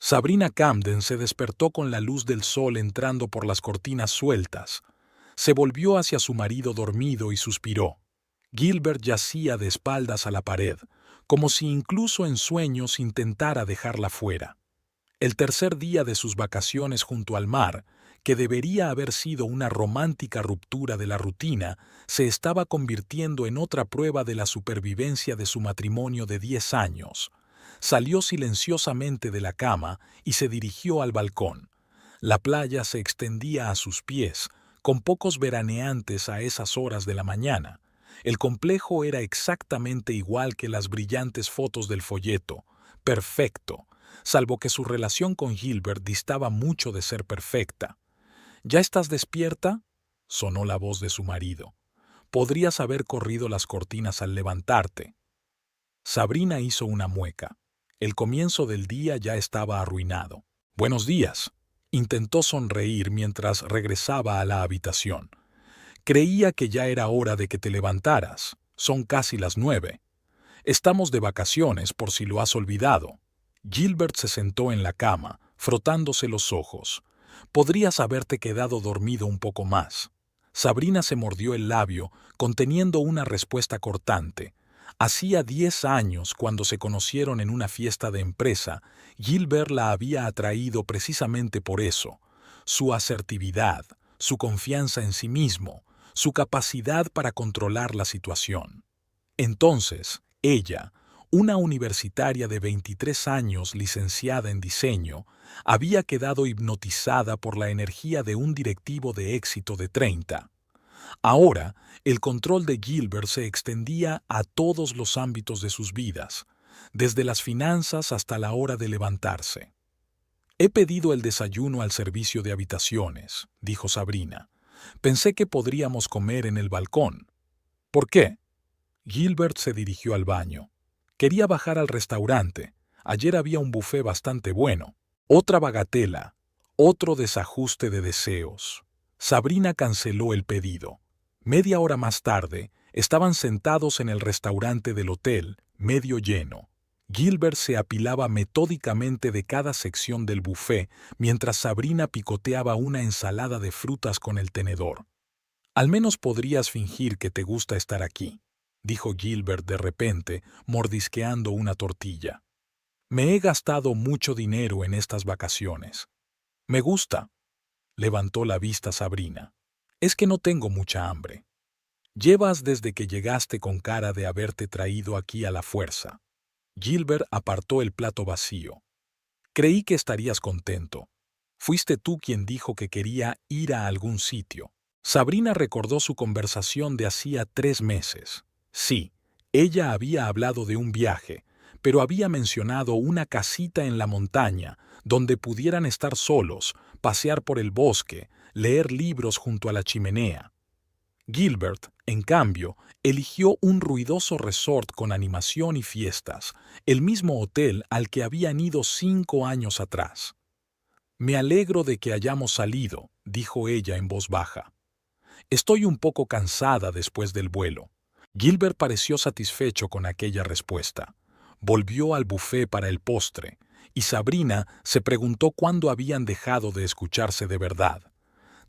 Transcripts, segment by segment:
Sabrina Camden se despertó con la luz del sol entrando por las cortinas sueltas. Se volvió hacia su marido dormido y suspiró. Gilbert yacía de espaldas a la pared, como si incluso en sueños intentara dejarla fuera. El tercer día de sus vacaciones junto al mar, que debería haber sido una romántica ruptura de la rutina, se estaba convirtiendo en otra prueba de la supervivencia de su matrimonio de 10 años. Salió silenciosamente de la cama y se dirigió al balcón. La playa se extendía a sus pies, con pocos veraneantes a esas horas de la mañana. El complejo era exactamente igual que las brillantes fotos del folleto. Perfecto, salvo que su relación con Gilbert distaba mucho de ser perfecta. ¿Ya estás despierta?, sonó la voz de su marido. Podrías haber corrido las cortinas al levantarte. Sabrina hizo una mueca. El comienzo del día ya estaba arruinado. Buenos días. Intentó sonreír mientras regresaba a la habitación. Creía que ya era hora de que te levantaras. Son casi las 9. Estamos de vacaciones por si lo has olvidado. Gilbert se sentó en la cama, frotándose los ojos. Podrías haberte quedado dormido un poco más. Sabrina se mordió el labio, conteniendo una respuesta cortante. Hacía 10 años, cuando se conocieron en una fiesta de empresa, Gilbert la había atraído precisamente por eso. Su asertividad, su confianza en sí mismo, su capacidad para controlar la situación. Entonces, ella, una universitaria de 23 años licenciada en diseño, había quedado hipnotizada por la energía de un directivo de éxito de 30. Ahora, el control de Gilbert se extendía a todos los ámbitos de sus vidas, desde las finanzas hasta la hora de levantarse. He pedido el desayuno al servicio de habitaciones, dijo Sabrina. Pensé que podríamos comer en el balcón. ¿Por qué? Gilbert se dirigió al baño. Quería bajar al restaurante. Ayer había un buffet bastante bueno. Otra bagatela, otro desajuste de deseos. Sabrina canceló el pedido. Media hora más tarde, estaban sentados en el restaurante del hotel, medio lleno. Gilbert se apilaba metódicamente de cada sección del buffet, mientras Sabrina picoteaba una ensalada de frutas con el tenedor. Al menos podrías fingir que te gusta estar aquí, dijo Gilbert de repente, mordisqueando una tortilla. Me he gastado mucho dinero en estas vacaciones. Me gusta. Levantó la vista Sabrina. Es que no tengo mucha hambre. Llevas desde que llegaste con cara de haberte traído aquí a la fuerza. Gilbert apartó el plato vacío. Creí que estarías contento. Fuiste tú quien dijo que quería ir a algún sitio. Sabrina recordó su conversación de hacía 3 meses. Sí, ella había hablado de un viaje, pero había mencionado una casita en la montaña, donde pudieran estar solos, pasear por el bosque, leer libros junto a la chimenea. Gilbert, en cambio, eligió un ruidoso resort con animación y fiestas, el mismo hotel al que habían ido 5 años atrás. Me alegro de que hayamos salido, dijo ella en voz baja. Estoy un poco cansada después del vuelo. Gilbert pareció satisfecho con aquella respuesta. Volvió al buffet para el postre, y Sabrina se preguntó cuándo habían dejado de escucharse de verdad.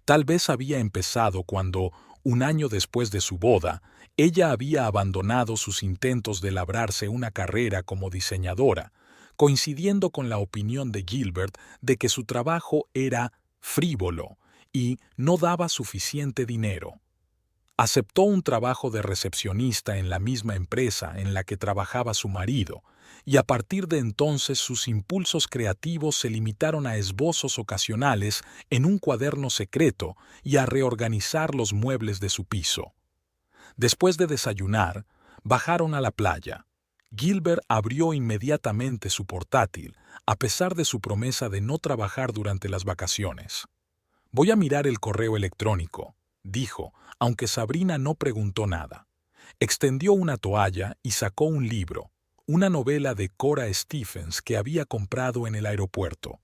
Tal vez había empezado cuando, un año después de su boda, ella había abandonado sus intentos de labrarse una carrera como diseñadora, coincidiendo con la opinión de Gilbert de que su trabajo era frívolo y no daba suficiente dinero. Aceptó un trabajo de recepcionista en la misma empresa en la que trabajaba su marido, y a partir de entonces sus impulsos creativos se limitaron a esbozos ocasionales en un cuaderno secreto y a reorganizar los muebles de su piso. Después de desayunar, bajaron a la playa. Gilbert abrió inmediatamente su portátil, a pesar de su promesa de no trabajar durante las vacaciones. Voy a mirar el correo electrónico, dijo, aunque Sabrina no preguntó nada. Extendió una toalla y sacó un libro, una novela de Cora Stephens que había comprado en el aeropuerto.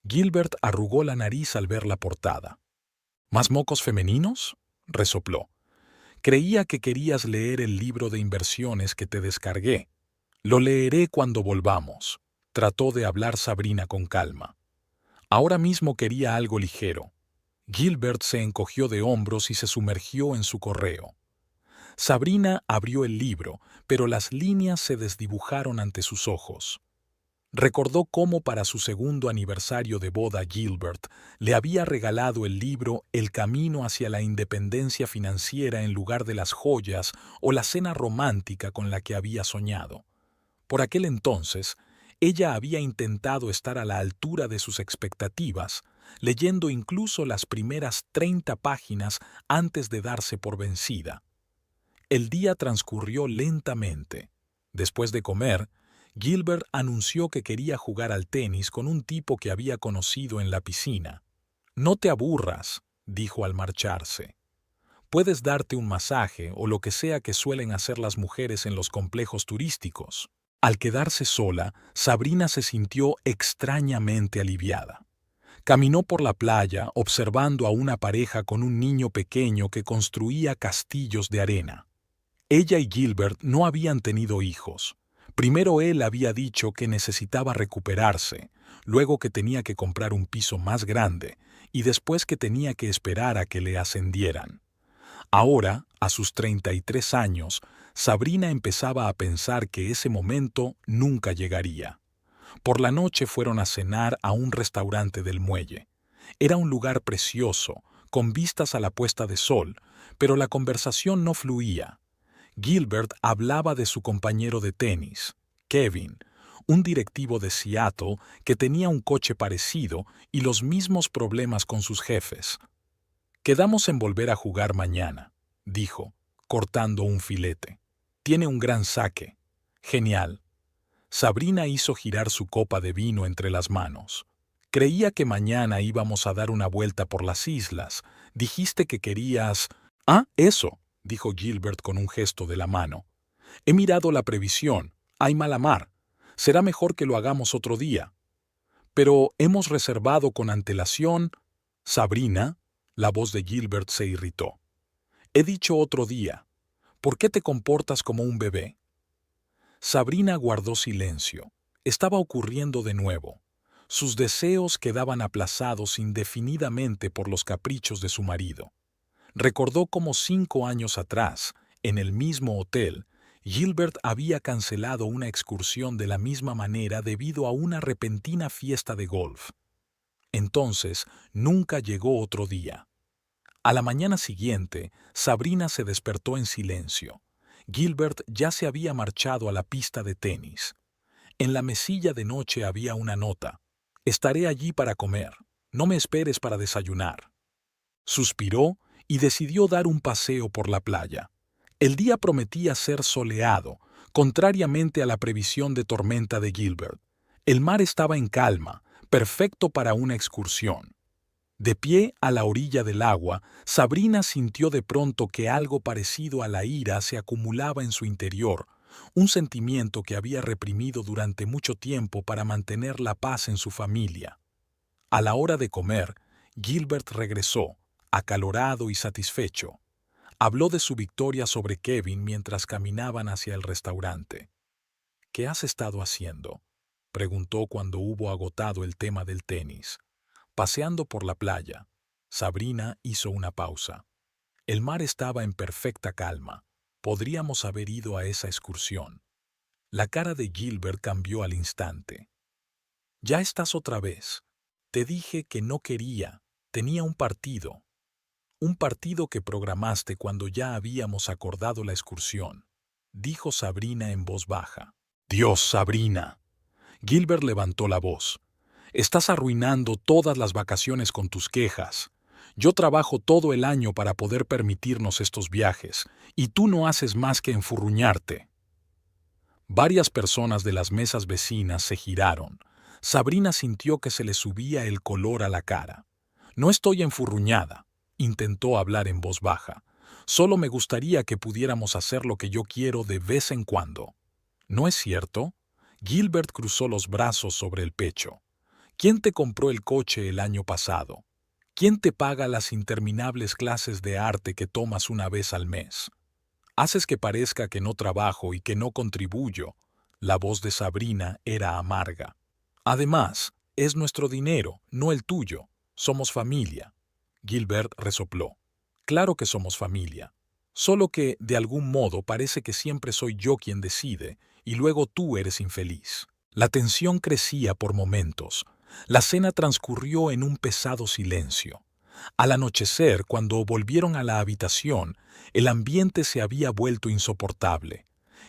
Gilbert arrugó la nariz al ver la portada. ¿Más mocos femeninos?, resopló. Creía que querías leer el libro de inversiones que te descargué. Lo leeré cuando volvamos. Trató de hablar Sabrina con calma. Ahora mismo quería algo ligero. Gilbert se encogió de hombros y se sumergió en su correo. Sabrina abrió el libro, pero las líneas se desdibujaron ante sus ojos. Recordó cómo para su segundo aniversario de boda Gilbert le había regalado el libro El camino hacia la independencia financiera en lugar de las joyas o la cena romántica con la que había soñado. Por aquel entonces, ella había intentado estar a la altura de sus expectativas, leyendo incluso las primeras 30 páginas antes de darse por vencida. El día transcurrió lentamente. Después de comer, Gilbert anunció que quería jugar al tenis con un tipo que había conocido en la piscina. «No te aburras», dijo al marcharse. «Puedes darte un masaje o lo que sea que suelen hacer las mujeres en los complejos turísticos». Al quedarse sola, Sabrina se sintió extrañamente aliviada. Caminó por la playa observando a una pareja con un niño pequeño que construía castillos de arena. Ella y Gilbert no habían tenido hijos. Primero él había dicho que necesitaba recuperarse, luego que tenía que comprar un piso más grande y después que tenía que esperar a que le ascendieran. Ahora, a sus 33 años, Sabrina empezaba a pensar que ese momento nunca llegaría. Por la noche fueron a cenar a un restaurante del muelle. Era un lugar precioso, con vistas a la puesta de sol, pero la conversación no fluía. Gilbert hablaba de su compañero de tenis, Kevin, un directivo de Seattle que tenía un coche parecido y los mismos problemas con sus jefes. «Quedamos en volver a jugar mañana», dijo, cortando un filete. «Tiene un gran saque. Genial». Sabrina hizo girar su copa de vino entre las manos. «Creía que mañana íbamos a dar una vuelta por las islas. Dijiste que querías...» «Ah, eso», dijo Gilbert con un gesto de la mano. «He mirado la previsión. Hay mala mar. Será mejor que lo hagamos otro día». «Pero hemos reservado con antelación...» «Sabrina», la voz de Gilbert se irritó. «He dicho otro día. ¿Por qué te comportas como un bebé?» Sabrina guardó silencio. Estaba ocurriendo de nuevo. Sus deseos quedaban aplazados indefinidamente por los caprichos de su marido. Recordó cómo 5 años atrás, en el mismo hotel, Gilbert había cancelado una excursión de la misma manera debido a una repentina fiesta de golf. Entonces, nunca llegó otro día. A la mañana siguiente, Sabrina se despertó en silencio. Gilbert ya se había marchado a la pista de tenis. En la mesilla de noche había una nota. «Estaré allí para comer. No me esperes para desayunar». Suspiró y decidió dar un paseo por la playa. El día prometía ser soleado, contrariamente a la previsión de tormenta de Gilbert. El mar estaba en calma, perfecto para una excursión. De pie a la orilla del agua, Sabrina sintió de pronto que algo parecido a la ira se acumulaba en su interior, un sentimiento que había reprimido durante mucho tiempo para mantener la paz en su familia. A la hora de comer, Gilbert regresó, acalorado y satisfecho. Habló de su victoria sobre Kevin mientras caminaban hacia el restaurante. «¿Qué has estado haciendo?», preguntó cuando hubo agotado el tema del tenis. Paseando por la playa, Sabrina hizo una pausa. El mar estaba en perfecta calma. Podríamos haber ido a esa excursión. La cara de Gilbert cambió al instante. «Ya estás otra vez. Te dije que no quería. Tenía un partido. Un partido que programaste cuando ya habíamos acordado la excursión», dijo Sabrina en voz baja. «Dios, Sabrina». Gilbert levantó la voz. «Estás arruinando todas las vacaciones con tus quejas. Yo trabajo todo el año para poder permitirnos estos viajes, y tú no haces más que enfurruñarte». Varias personas de las mesas vecinas se giraron. Sabrina sintió que se le subía el color a la cara. «No estoy enfurruñada», intentó hablar en voz baja. «Solo me gustaría que pudiéramos hacer lo que yo quiero de vez en cuando». «¿No es cierto?». Gilbert cruzó los brazos sobre el pecho. ¿Quién te compró el coche el año pasado? ¿Quién te paga las interminables clases de arte que tomas una vez al mes? Haces que parezca que no trabajo y que no contribuyo. La voz de Sabrina era amarga. Además, es nuestro dinero, no el tuyo. Somos familia. Gilbert resopló. Claro que somos familia. Solo que, de algún modo, parece que siempre soy yo quien decide, y luego tú eres infeliz. La tensión crecía por momentos. La cena transcurrió en un pesado silencio. Al anochecer, cuando volvieron a la habitación, el ambiente se había vuelto insoportable.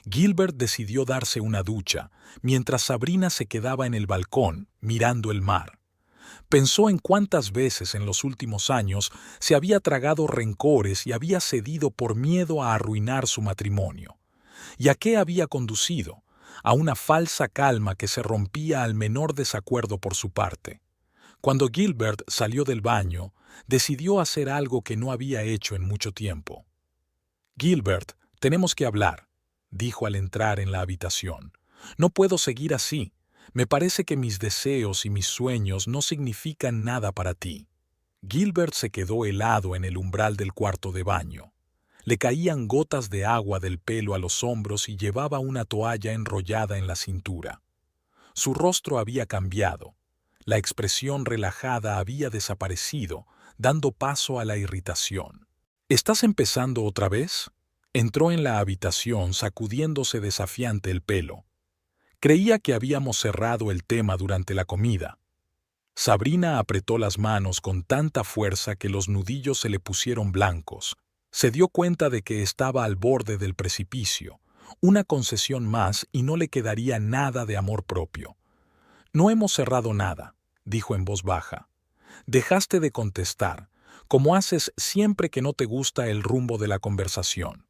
Gilbert decidió darse una ducha, mientras Sabrina se quedaba en el balcón, mirando el mar. Pensó en cuántas veces en los últimos años se había tragado rencores y había cedido por miedo a arruinar su matrimonio. ¿Y a qué había conducido? A una falsa calma que se rompía al menor desacuerdo por su parte. Cuando Gilbert salió del baño, decidió hacer algo que no había hecho en mucho tiempo. «Gilbert, tenemos que hablar», dijo al entrar en la habitación. «No puedo seguir así. Me parece que mis deseos y mis sueños no significan nada para ti». Gilbert se quedó helado en el umbral del cuarto de baño. Le caían gotas de agua del pelo a los hombros y llevaba una toalla enrollada en la cintura. Su rostro había cambiado. La expresión relajada había desaparecido, dando paso a la irritación. «¿Estás empezando otra vez?». Entró en la habitación sacudiéndose desafiante el pelo. Creía que habíamos cerrado el tema durante la comida. Sabrina apretó las manos con tanta fuerza que los nudillos se le pusieron blancos. Se dio cuenta de que estaba al borde del precipicio. Una concesión más y no le quedaría nada de amor propio. «No hemos cerrado nada», dijo en voz baja. «Dejaste de contestar, como haces siempre que no te gusta el rumbo de la conversación».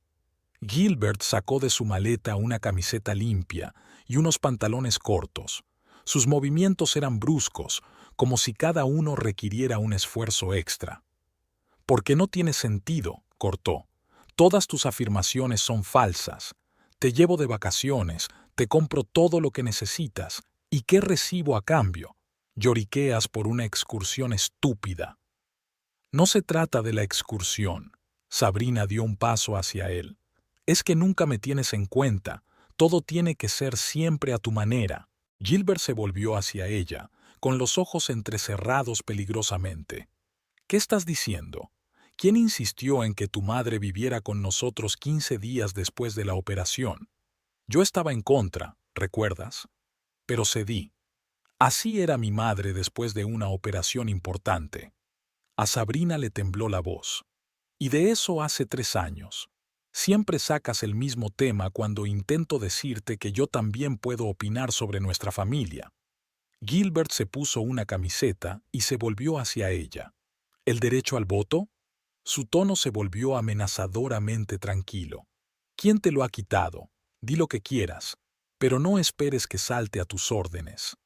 Gilbert sacó de su maleta una camiseta limpia y unos pantalones cortos. Sus movimientos eran bruscos, como si cada uno requiriera un esfuerzo extra. «Porque no tiene sentido», cortó. «Todas tus afirmaciones son falsas. Te llevo de vacaciones, te compro todo lo que necesitas. ¿Y qué recibo a cambio? Lloriqueas por una excursión estúpida». «No se trata de la excursión». Sabrina dio un paso hacia él. «Es que nunca me tienes en cuenta. Todo tiene que ser siempre a tu manera». Gilbert se volvió hacia ella, con los ojos entrecerrados peligrosamente. «¿Qué estás diciendo? ¿Quién insistió en que tu madre viviera con nosotros 15 días después de la operación? Yo estaba en contra, ¿recuerdas? Pero cedí. Así era mi madre después de una operación importante». A Sabrina le tembló la voz. «Y de eso hace 3 años. Siempre sacas el mismo tema cuando intento decirte que yo también puedo opinar sobre nuestra familia». Gilbert se puso una camiseta y se volvió hacia ella. «¿El derecho al voto?». Su tono se volvió amenazadoramente tranquilo. «¿Quién te lo ha quitado? Di lo que quieras, pero no esperes que salte a tus órdenes».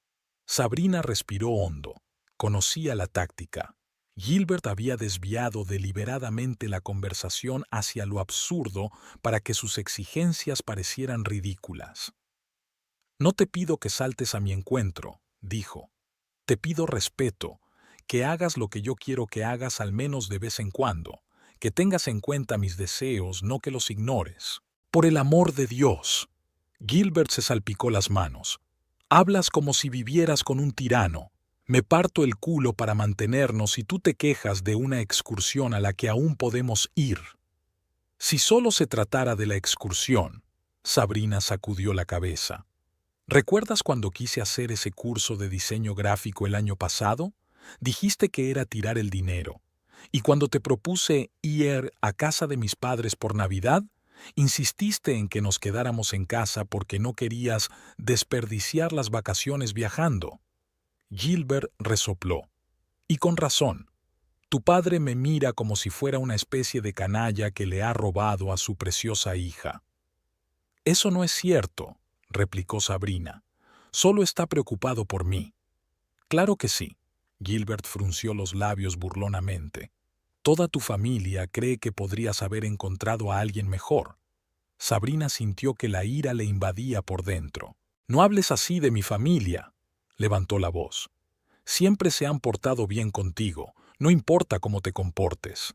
Sabrina respiró hondo. Conocía la táctica. Gilbert había desviado deliberadamente la conversación hacia lo absurdo para que sus exigencias parecieran ridículas. «No te pido que saltes a mi encuentro», dijo. «Te pido respeto, que hagas lo que yo quiero que hagas al menos de vez en cuando, que tengas en cuenta mis deseos, no que los ignores». «Por el amor de Dios». Gilbert se salpicó las manos. «Hablas como si vivieras con un tirano. Me parto el culo para mantenernos y tú te quejas de una excursión a la que aún podemos ir». «Si solo se tratara de la excursión», Sabrina sacudió la cabeza. «¿Recuerdas cuando quise hacer ese curso de diseño gráfico el año pasado? Dijiste que era tirar el dinero. Y cuando te propuse ir a casa de mis padres por Navidad, insististe en que nos quedáramos en casa porque no querías desperdiciar las vacaciones viajando». Gilbert resopló. «Y con razón. Tu padre me mira como si fuera una especie de canalla que le ha robado a su preciosa hija». «Eso no es cierto», replicó Sabrina. «Solo está preocupado por mí». «Claro que sí». Gilbert frunció los labios burlonamente. «Toda tu familia cree que podrías haber encontrado a alguien mejor». Sabrina sintió que la ira le invadía por dentro. «No hables así de mi familia», levantó la voz. «Siempre se han portado bien contigo, no importa cómo te comportes».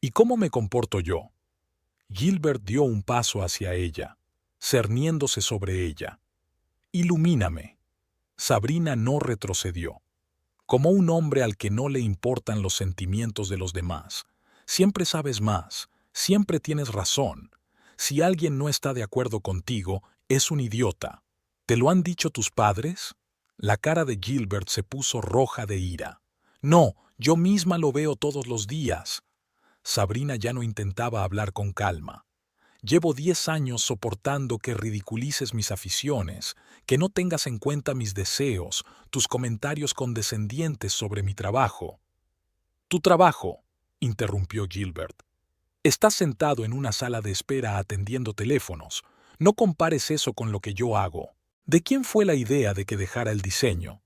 «¿Y cómo me comporto yo?». Gilbert dio un paso hacia ella, cerniéndose sobre ella. «Ilumíname». Sabrina no retrocedió. Como un hombre al que no le importan los sentimientos de los demás. Siempre sabes más, siempre tienes razón. Si alguien no está de acuerdo contigo, es un idiota. ¿Te lo han dicho tus padres? La cara de Gilbert se puso roja de ira. No, yo misma lo veo todos los días. Sabrina ya no intentaba hablar con calma. Llevo 10 años soportando que ridiculices mis aficiones, que no tengas en cuenta mis deseos, tus comentarios condescendientes sobre mi trabajo. Tu trabajo, interrumpió Gilbert. Estás sentado en una sala de espera atendiendo teléfonos. No compares eso con lo que yo hago. ¿De quién fue la idea de que dejara el diseño?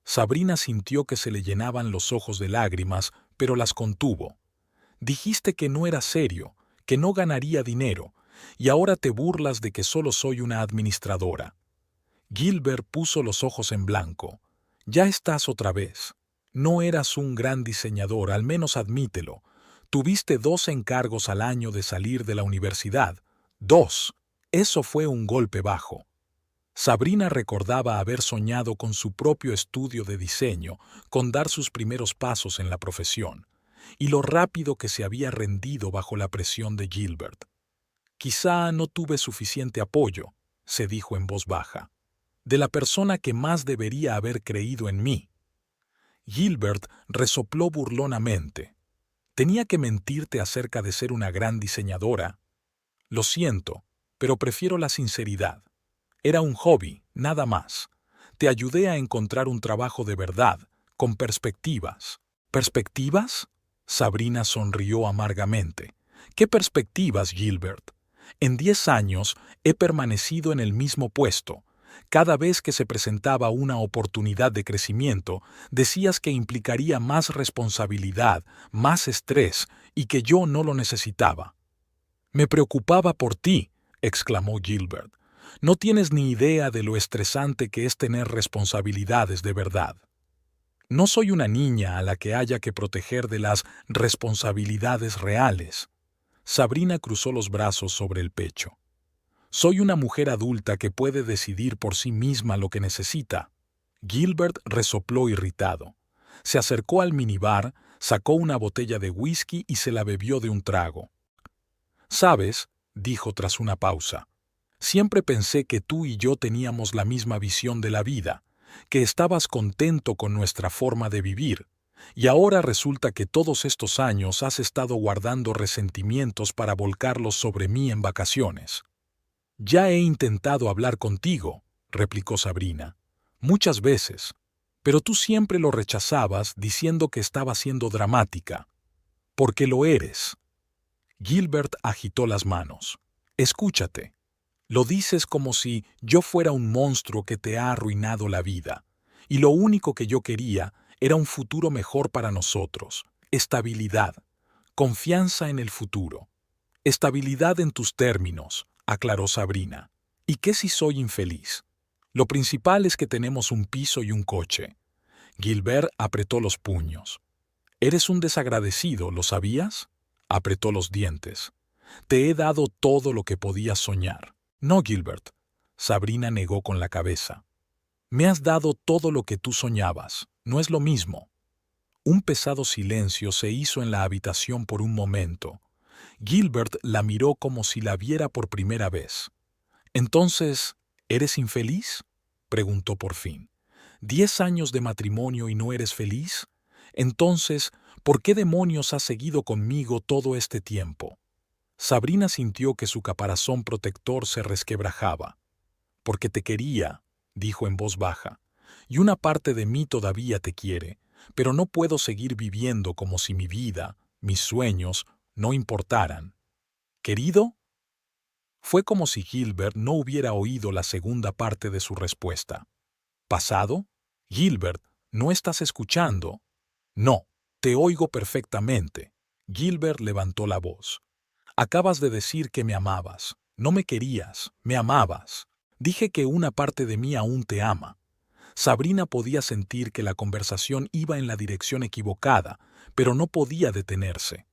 Sabrina sintió que se le llenaban los ojos de lágrimas, pero las contuvo. Dijiste que no era serio, que no ganaría dinero, y ahora te burlas de que solo soy una administradora. Gilbert puso los ojos en blanco. Ya estás otra vez. No eras un gran diseñador, al menos admítelo. Tuviste 2 encargos al año de salir de la universidad. 2. Eso fue un golpe bajo. Sabrina recordaba haber soñado con su propio estudio de diseño, con dar sus primeros pasos en la profesión, y lo rápido que se había rendido bajo la presión de Gilbert. Quizá no tuve suficiente apoyo, se dijo en voz baja, de la persona que más debería haber creído en mí. Gilbert resopló burlonamente. ¿Tenía que mentirte acerca de ser una gran diseñadora? Lo siento, pero prefiero la sinceridad. Era un hobby, nada más. Te ayudé a encontrar un trabajo de verdad, con perspectivas. ¿Perspectivas? Sabrina sonrió amargamente. ¿Qué perspectivas, Gilbert? En 10 años he permanecido en el mismo puesto. Cada vez que se presentaba una oportunidad de crecimiento, decías que implicaría más responsabilidad, más estrés, y que yo no lo necesitaba. Me preocupaba por ti, exclamó Gilbert. No tienes ni idea de lo estresante que es tener responsabilidades de verdad. No soy una niña a la que haya que proteger de las responsabilidades reales. Sabrina cruzó los brazos sobre el pecho. Soy una mujer adulta que puede decidir por sí misma lo que necesita. Gilbert resopló irritado. Se acercó al minibar, sacó una botella de whisky y se la bebió de un trago. «¿Sabes?», dijo tras una pausa, «siempre pensé que tú y yo teníamos la misma visión de la vida, que estabas contento con nuestra forma de vivir, y ahora resulta que todos estos años has estado guardando resentimientos para volcarlos sobre mí en vacaciones». «Ya he intentado hablar contigo», replicó Sabrina, «muchas veces, pero tú siempre lo rechazabas diciendo que estaba siendo dramática. Porque lo eres». Gilbert agitó las manos. «Escúchate. Lo dices como si yo fuera un monstruo que te ha arruinado la vida, y lo único que yo quería era un futuro mejor para nosotros, estabilidad, confianza en el futuro. Estabilidad en tus términos», aclaró Sabrina. «¿Y qué si soy infeliz? Lo principal es que tenemos un piso y un coche». Gilbert apretó los puños. «Eres un desagradecido, ¿lo sabías?», apretó los dientes. «Te he dado todo lo que podías soñar». «No, Gilbert», Sabrina negó con la cabeza. «Me has dado todo lo que tú soñabas. No es lo mismo». Un pesado silencio se hizo en la habitación por un momento. Gilbert la miró como si la viera por primera vez. «Entonces, ¿eres infeliz?», preguntó por fin. «¿10 años de matrimonio y no eres feliz? Entonces, ¿por qué demonios has seguido conmigo todo este tiempo?». Sabrina sintió que su caparazón protector se resquebrajaba. «Porque te quería», dijo en voz baja, «y una parte de mí todavía te quiere, pero no puedo seguir viviendo como si mi vida, mis sueños, no importaran». «¿Querido?». Fue como si Gilbert no hubiera oído la segunda parte de su respuesta. «¿Pasado? Gilbert, ¿no estás escuchando?». «No, te oigo perfectamente». Gilbert levantó la voz. «Acabas de decir que me amabas. No me querías, me amabas. Dije que una parte de mí aún te ama». Sabrina podía sentir que la conversación iba en la dirección equivocada, pero no podía detenerse.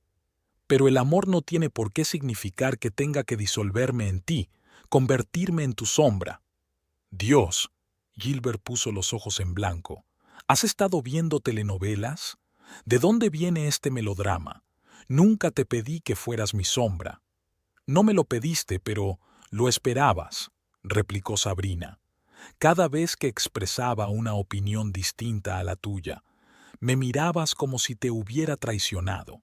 «Pero el amor no tiene por qué significar que tenga que disolverme en ti, convertirme en tu sombra». «Dios, Gilbert puso los ojos en blanco. ¿Has estado viendo telenovelas? ¿De dónde viene este melodrama? Nunca te pedí que fueras mi sombra. No me lo pediste, pero lo esperabas, replicó Sabrina. Cada vez que expresaba una opinión distinta a la tuya, me mirabas como si te hubiera traicionado.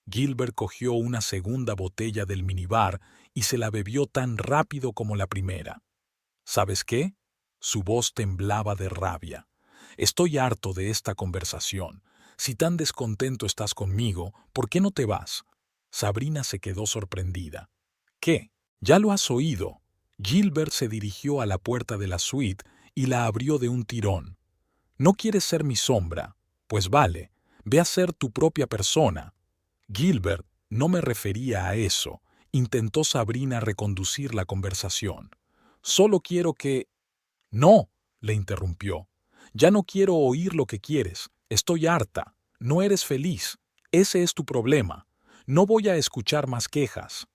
Gilbert cogió una segunda botella del minibar y se la bebió tan rápido como la primera. ¿Sabes qué? Su voz temblaba de rabia. Estoy harto de esta conversación. Si tan descontento estás conmigo, ¿por qué no te vas? Sabrina se quedó sorprendida. ¿Qué? Ya lo has oído. Gilbert se dirigió a la puerta de la suite y la abrió de un tirón. ¿No quieres ser mi sombra? Pues vale, ve a ser tu propia persona. Gilbert, no me refería a eso, intentó Sabrina reconducir la conversación. Solo quiero que... No, le interrumpió. Ya no quiero oír lo que quieres. Estoy harta. No eres feliz. Ese es tu problema. No voy a escuchar más quejas.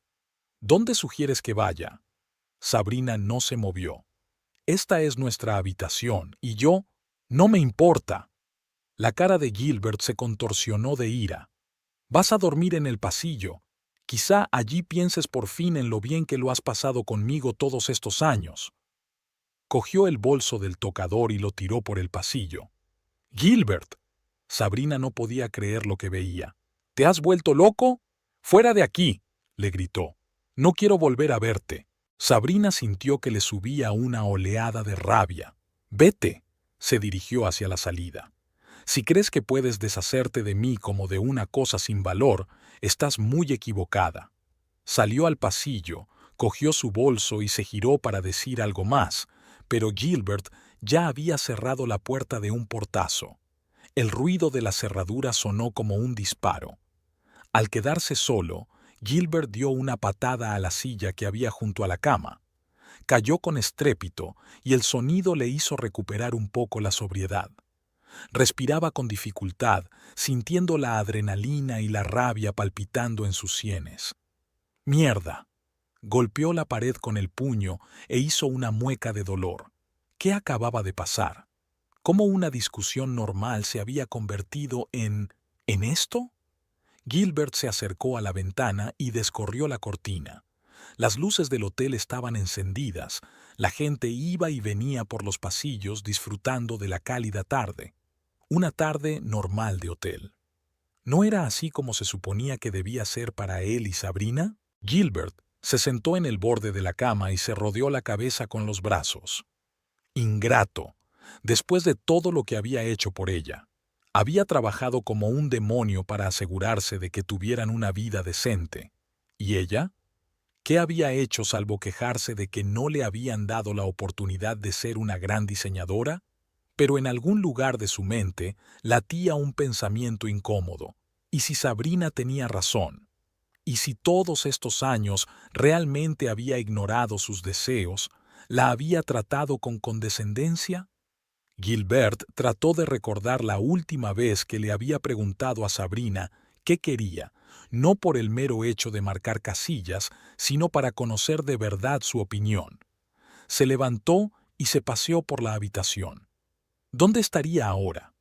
¿Dónde sugieres que vaya? Sabrina no se movió. Esta es nuestra habitación, y yo... No me importa. La cara de Gilbert se contorsionó de ira. Vas a dormir en el pasillo. Quizá allí pienses por fin en lo bien que lo has pasado conmigo todos estos años. Cogió el bolso del tocador y lo tiró por el pasillo. ¡Gilbert! Sabrina no podía creer lo que veía. ¿Te has vuelto loco? ¡Fuera de aquí!, le gritó. No quiero volver a verte. Sabrina sintió que le subía una oleada de rabia. Vete, se dirigió hacia la salida. Si crees que puedes deshacerte de mí como de una cosa sin valor, estás muy equivocada. Salió al pasillo, cogió su bolso y se giró para decir algo más, pero Gilbert ya había cerrado la puerta de un portazo. El ruido de la cerradura sonó como un disparo. Al quedarse solo, Gilbert dio una patada a la silla que había junto a la cama. Cayó con estrépito y el sonido le hizo recuperar un poco la sobriedad. Respiraba con dificultad, sintiendo la adrenalina y la rabia palpitando en sus sienes. ¡Mierda! Golpeó la pared con el puño e hizo una mueca de dolor. ¿Qué acababa de pasar? ¿Cómo una discusión normal se había convertido en esto? Gilbert se acercó a la ventana y descorrió la cortina. Las luces del hotel estaban encendidas. La gente iba y venía por los pasillos disfrutando de la cálida tarde. Una tarde normal de hotel. ¿No era así como se suponía que debía ser para él y Sabrina? Gilbert se sentó en el borde de la cama y se rodeó la cabeza con los brazos. Ingrato, después de todo lo que había hecho por ella. Había trabajado como un demonio para asegurarse de que tuvieran una vida decente. ¿Y ella? ¿Qué había hecho salvo quejarse de que no le habían dado la oportunidad de ser una gran diseñadora? Pero en algún lugar de su mente latía un pensamiento incómodo. ¿Y si Sabrina tenía razón? ¿Y si todos estos años realmente había ignorado sus deseos, la había tratado con condescendencia? Gilbert trató de recordar la última vez que le había preguntado a Sabrina qué quería, no por el mero hecho de marcar casillas, sino para conocer de verdad su opinión. Se levantó y se paseó por la habitación. ¿Dónde estaría ahora?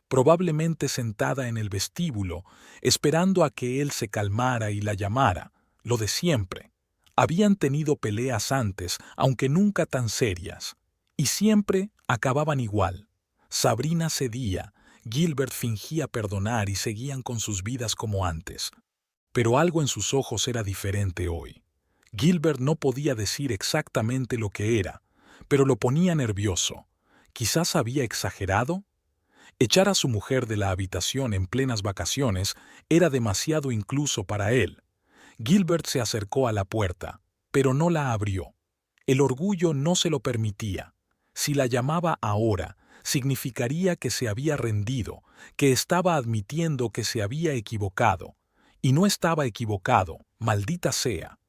Probablemente sentada en el vestíbulo, esperando a que él se calmara y la llamara, lo de siempre. Habían tenido peleas antes, aunque nunca tan serias, y siempre acababan igual. Sabrina cedía, Gilbert fingía perdonar y seguían con sus vidas como antes. Pero algo en sus ojos era diferente hoy. Gilbert no podía decir exactamente lo que era, pero lo ponía nervioso. ¿Quizás había exagerado? Echar a su mujer de la habitación en plenas vacaciones era demasiado incluso para él. Gilbert se acercó a la puerta, pero no la abrió. El orgullo no se lo permitía. Si la llamaba ahora, significaría que se había rendido, que estaba admitiendo que se había equivocado. Y no estaba equivocado, maldita sea.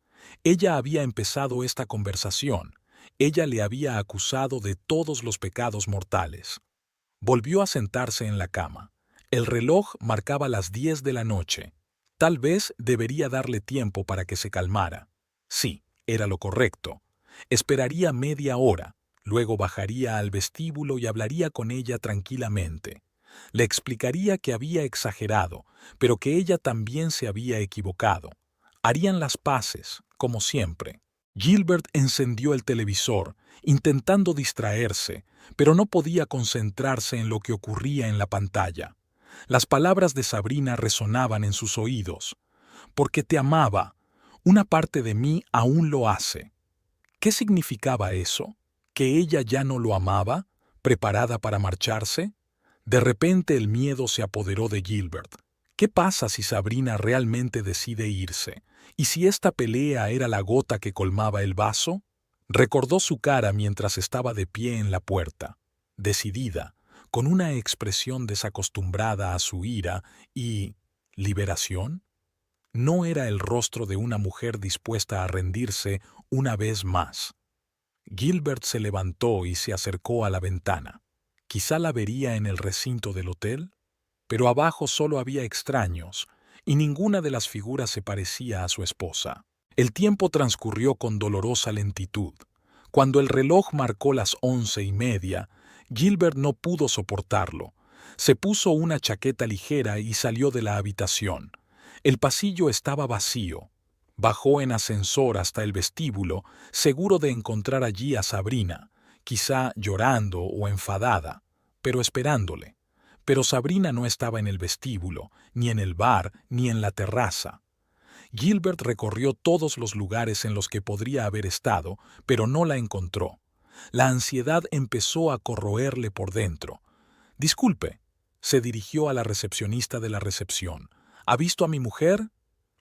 Ella había empezado esta conversación. Ella le había acusado de todos los pecados mortales. Volvió a sentarse en la cama. El reloj marcaba las 10 de la noche. Tal vez debería darle tiempo para que se calmara. Sí, era lo correcto. Esperaría media hora, Luego bajaría al vestíbulo y hablaría con ella tranquilamente. Le explicaría que había exagerado, pero que ella también se había equivocado. Harían las paces, como siempre. Gilbert encendió el televisor, intentando distraerse, pero no podía concentrarse en lo que ocurría en la pantalla. Las palabras de Sabrina resonaban en sus oídos. Porque te amaba. Una parte de mí aún lo hace. ¿Qué significaba eso? ¿Que ella ya no lo amaba, preparada para marcharse? De repente el miedo se apoderó de Gilbert. ¿Qué pasa si Sabrina realmente decide irse? ¿Y si esta pelea era la gota que colmaba el vaso? Recordó su cara mientras estaba de pie en la puerta, decidida, con una expresión desacostumbrada a su ira y... ¿liberación? No era el rostro de una mujer dispuesta a rendirse una vez más. Gilbert se levantó y se acercó a la ventana. Quizá la vería en el recinto del hotel, pero abajo solo había extraños, y ninguna de las figuras se parecía a su esposa. El tiempo transcurrió con dolorosa lentitud. Cuando el reloj marcó las 11:30, Gilbert no pudo soportarlo. Se puso una chaqueta ligera y salió de la habitación. El pasillo estaba vacío. Bajó en ascensor hasta el vestíbulo, seguro de encontrar allí a Sabrina, quizá llorando o enfadada, pero esperándole. Pero Sabrina no estaba en el vestíbulo, ni en el bar, ni en la terraza. Gilbert recorrió todos los lugares en los que podría haber estado, pero no la encontró. La ansiedad empezó a corroerle por dentro. «Disculpe», se dirigió a la recepcionista de la recepción. «¿Ha visto a mi mujer?»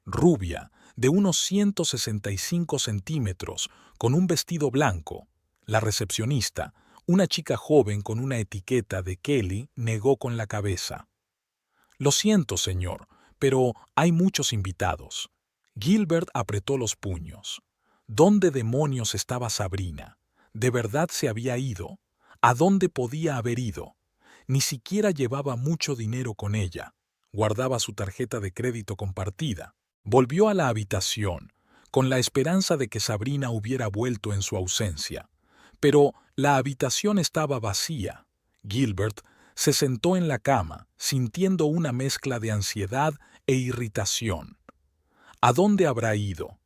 Rubia, de unos 165 centímetros, con un vestido blanco. La recepcionista, una chica joven con una etiqueta de Kelly, negó con la cabeza. «Lo siento, señor, pero hay muchos invitados». Gilbert apretó los puños. ¿Dónde demonios estaba Sabrina? ¿De verdad se había ido? ¿A dónde podía haber ido? Ni siquiera llevaba mucho dinero con ella. Guardaba su tarjeta de crédito compartida. Volvió a la habitación, con la esperanza de que Sabrina hubiera vuelto en su ausencia. Pero la habitación estaba vacía. Gilbert se sentó en la cama, sintiendo una mezcla de ansiedad e irritación. ¿A dónde habrá ido?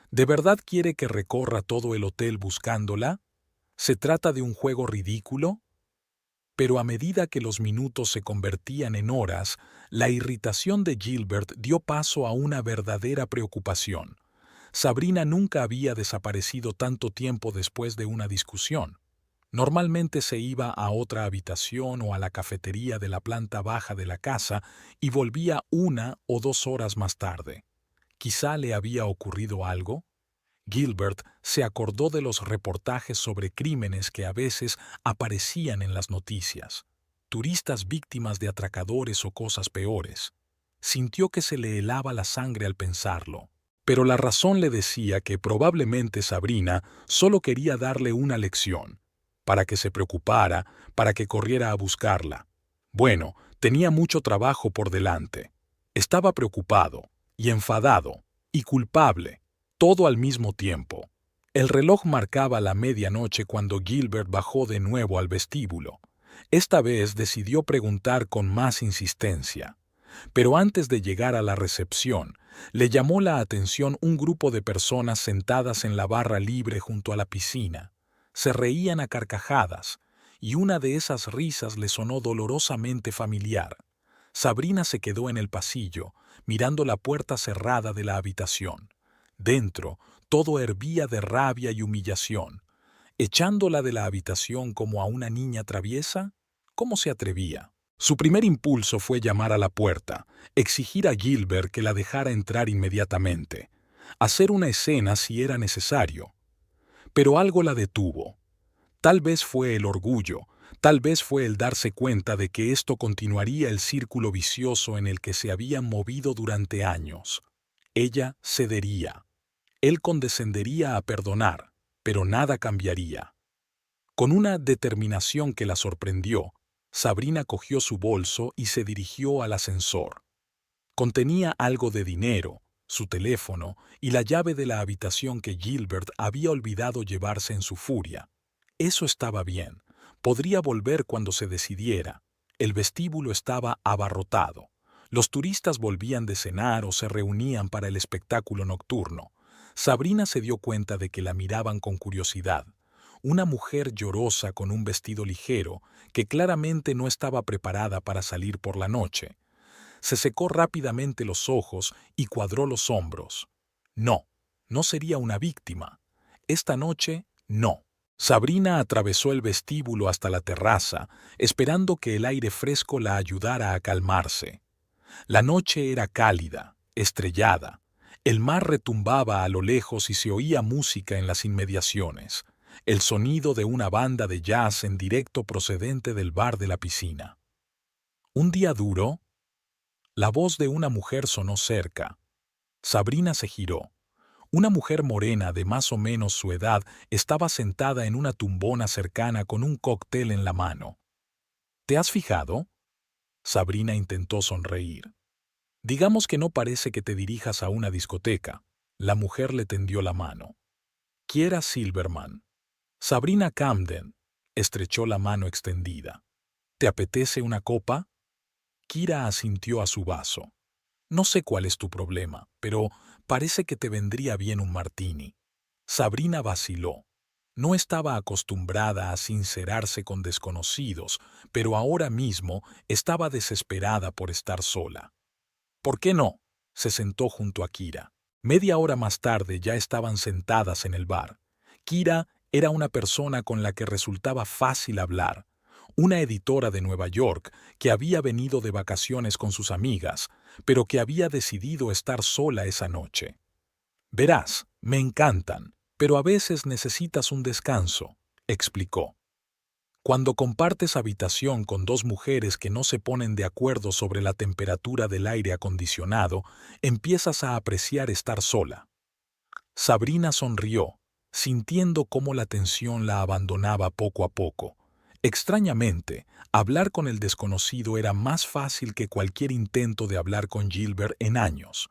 ¿De verdad quiere que recorra todo el hotel buscándola? ¿Se trata de un juego ridículo? Pero a medida que los minutos se convertían en horas, la irritación de Gilbert dio paso a una verdadera preocupación. Sabrina nunca había desaparecido tanto tiempo después de una discusión. Normalmente se iba a otra habitación o a la cafetería de la planta baja de la casa y volvía 1 o 2 horas más tarde. ¿Quizá le había ocurrido algo? Gilbert se acordó de los reportajes sobre crímenes que a veces aparecían en las noticias. Turistas víctimas de atracadores o cosas peores. Sintió que se le helaba la sangre al pensarlo. Pero la razón le decía que probablemente Sabrina solo quería darle una lección, para que se preocupara, para que corriera a buscarla. Bueno, tenía mucho trabajo por delante. Estaba preocupado, y enfadado, y culpable, todo al mismo tiempo. El reloj marcaba la medianoche cuando Gilbert bajó de nuevo al vestíbulo. Esta vez decidió preguntar con más insistencia. Pero antes de llegar a la recepción, le llamó la atención un grupo de personas sentadas en la barra libre junto a la piscina. Se reían a carcajadas, y una de esas risas le sonó dolorosamente familiar. Sabrina se quedó en el pasillo, mirando la puerta cerrada de la habitación. Dentro, todo hervía de rabia y humillación. ¿Echándola de la habitación como a una niña traviesa? ¿Cómo se atrevía? Su primer impulso fue llamar a la puerta, exigir a Gilbert que la dejara entrar inmediatamente, hacer una escena si era necesario. Pero algo la detuvo. Tal vez fue el orgullo, tal vez fue el darse cuenta de que esto continuaría el círculo vicioso en el que se habían movido durante años. Ella cedería. Él condescendería a perdonar, pero nada cambiaría. Con una determinación que la sorprendió, Sabrina cogió su bolso y se dirigió al ascensor. Contenía algo de dinero, su teléfono y la llave de la habitación que Gilbert había olvidado llevarse en su furia. Eso estaba bien. Podría volver cuando se decidiera. El vestíbulo estaba abarrotado. Los turistas volvían de cenar o se reunían para el espectáculo nocturno. Sabrina se dio cuenta de que la miraban con curiosidad. Una mujer llorosa con un vestido ligero, que claramente no estaba preparada para salir por la noche. Se secó rápidamente los ojos y cuadró los hombros. No, no sería una víctima. Esta noche, no. Sabrina atravesó el vestíbulo hasta la terraza, esperando que el aire fresco la ayudara a calmarse. La noche era cálida, estrellada. El mar retumbaba a lo lejos y se oía música en las inmediaciones, el sonido de una banda de jazz en directo procedente del bar de la piscina. ¿Un día duro? La voz de una mujer sonó cerca. Sabrina se giró. Una mujer morena de más o menos su edad estaba sentada en una tumbona cercana con un cóctel en la mano. ¿Te has fijado? Sabrina intentó sonreír. Digamos que no parece que te dirijas a una discoteca. La mujer le tendió la mano. Kiera Silverman. Sabrina Camden estrechó la mano extendida. ¿Te apetece una copa? Kira asintió a su vaso. No sé cuál es tu problema, pero parece que te vendría bien un martini. Sabrina vaciló. No estaba acostumbrada a sincerarse con desconocidos, pero ahora mismo estaba desesperada por estar sola. ¿Por qué no? Se sentó junto a Kira. Media hora más tarde ya estaban sentadas en el bar. Kira era una persona con la que resultaba fácil hablar, una editora de Nueva York que había venido de vacaciones con sus amigas, pero que había decidido estar sola esa noche. Verás, me encantan, pero a veces necesitas un descanso, explicó. Cuando compartes habitación con dos mujeres que no se ponen de acuerdo sobre la temperatura del aire acondicionado, empiezas a apreciar estar sola. Sabrina sonrió, sintiendo cómo la tensión la abandonaba poco a poco. Extrañamente, hablar con el desconocido era más fácil que cualquier intento de hablar con Gilbert en años.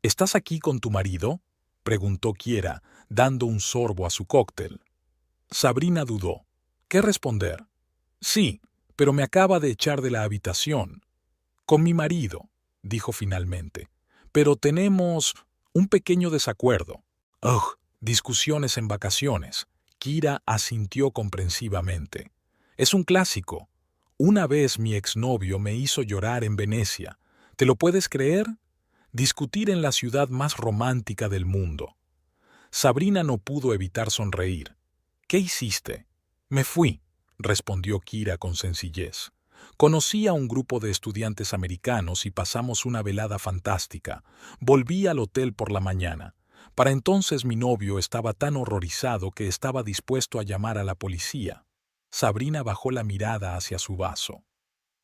¿Estás aquí con tu marido?, preguntó Kiera, dando un sorbo a su cóctel. Sabrina dudó. ¿Qué responder? Sí, pero me acaba de echar de la habitación. Con mi marido, dijo finalmente. Pero tenemos un pequeño desacuerdo. Ugh, discusiones en vacaciones. Kira asintió comprensivamente. Es un clásico. Una vez mi exnovio me hizo llorar en Venecia. ¿Te lo puedes creer? Discutir en la ciudad más romántica del mundo. Sabrina no pudo evitar sonreír. ¿Qué hiciste? Me fui, respondió Kira con sencillez. Conocí a un grupo de estudiantes americanos y pasamos una velada fantástica. Volví al hotel por la mañana. Para entonces mi novio estaba tan horrorizado que estaba dispuesto a llamar a la policía. Sabrina bajó la mirada hacia su vaso.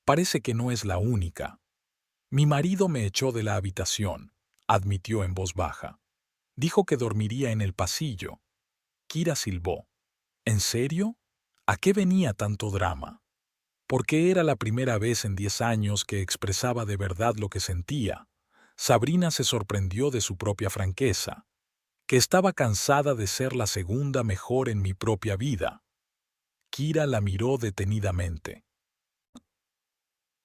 Parece que no es la única. Mi marido me echó de la habitación, admitió en voz baja. Dijo que dormiría en el pasillo. Kira silbó. ¿En serio? ¿A qué venía tanto drama? Porque era la primera vez en 10 años que expresaba de verdad lo que sentía. Sabrina se sorprendió de su propia franqueza, que estaba cansada de ser la segunda mejor en mi propia vida. Kira la miró detenidamente.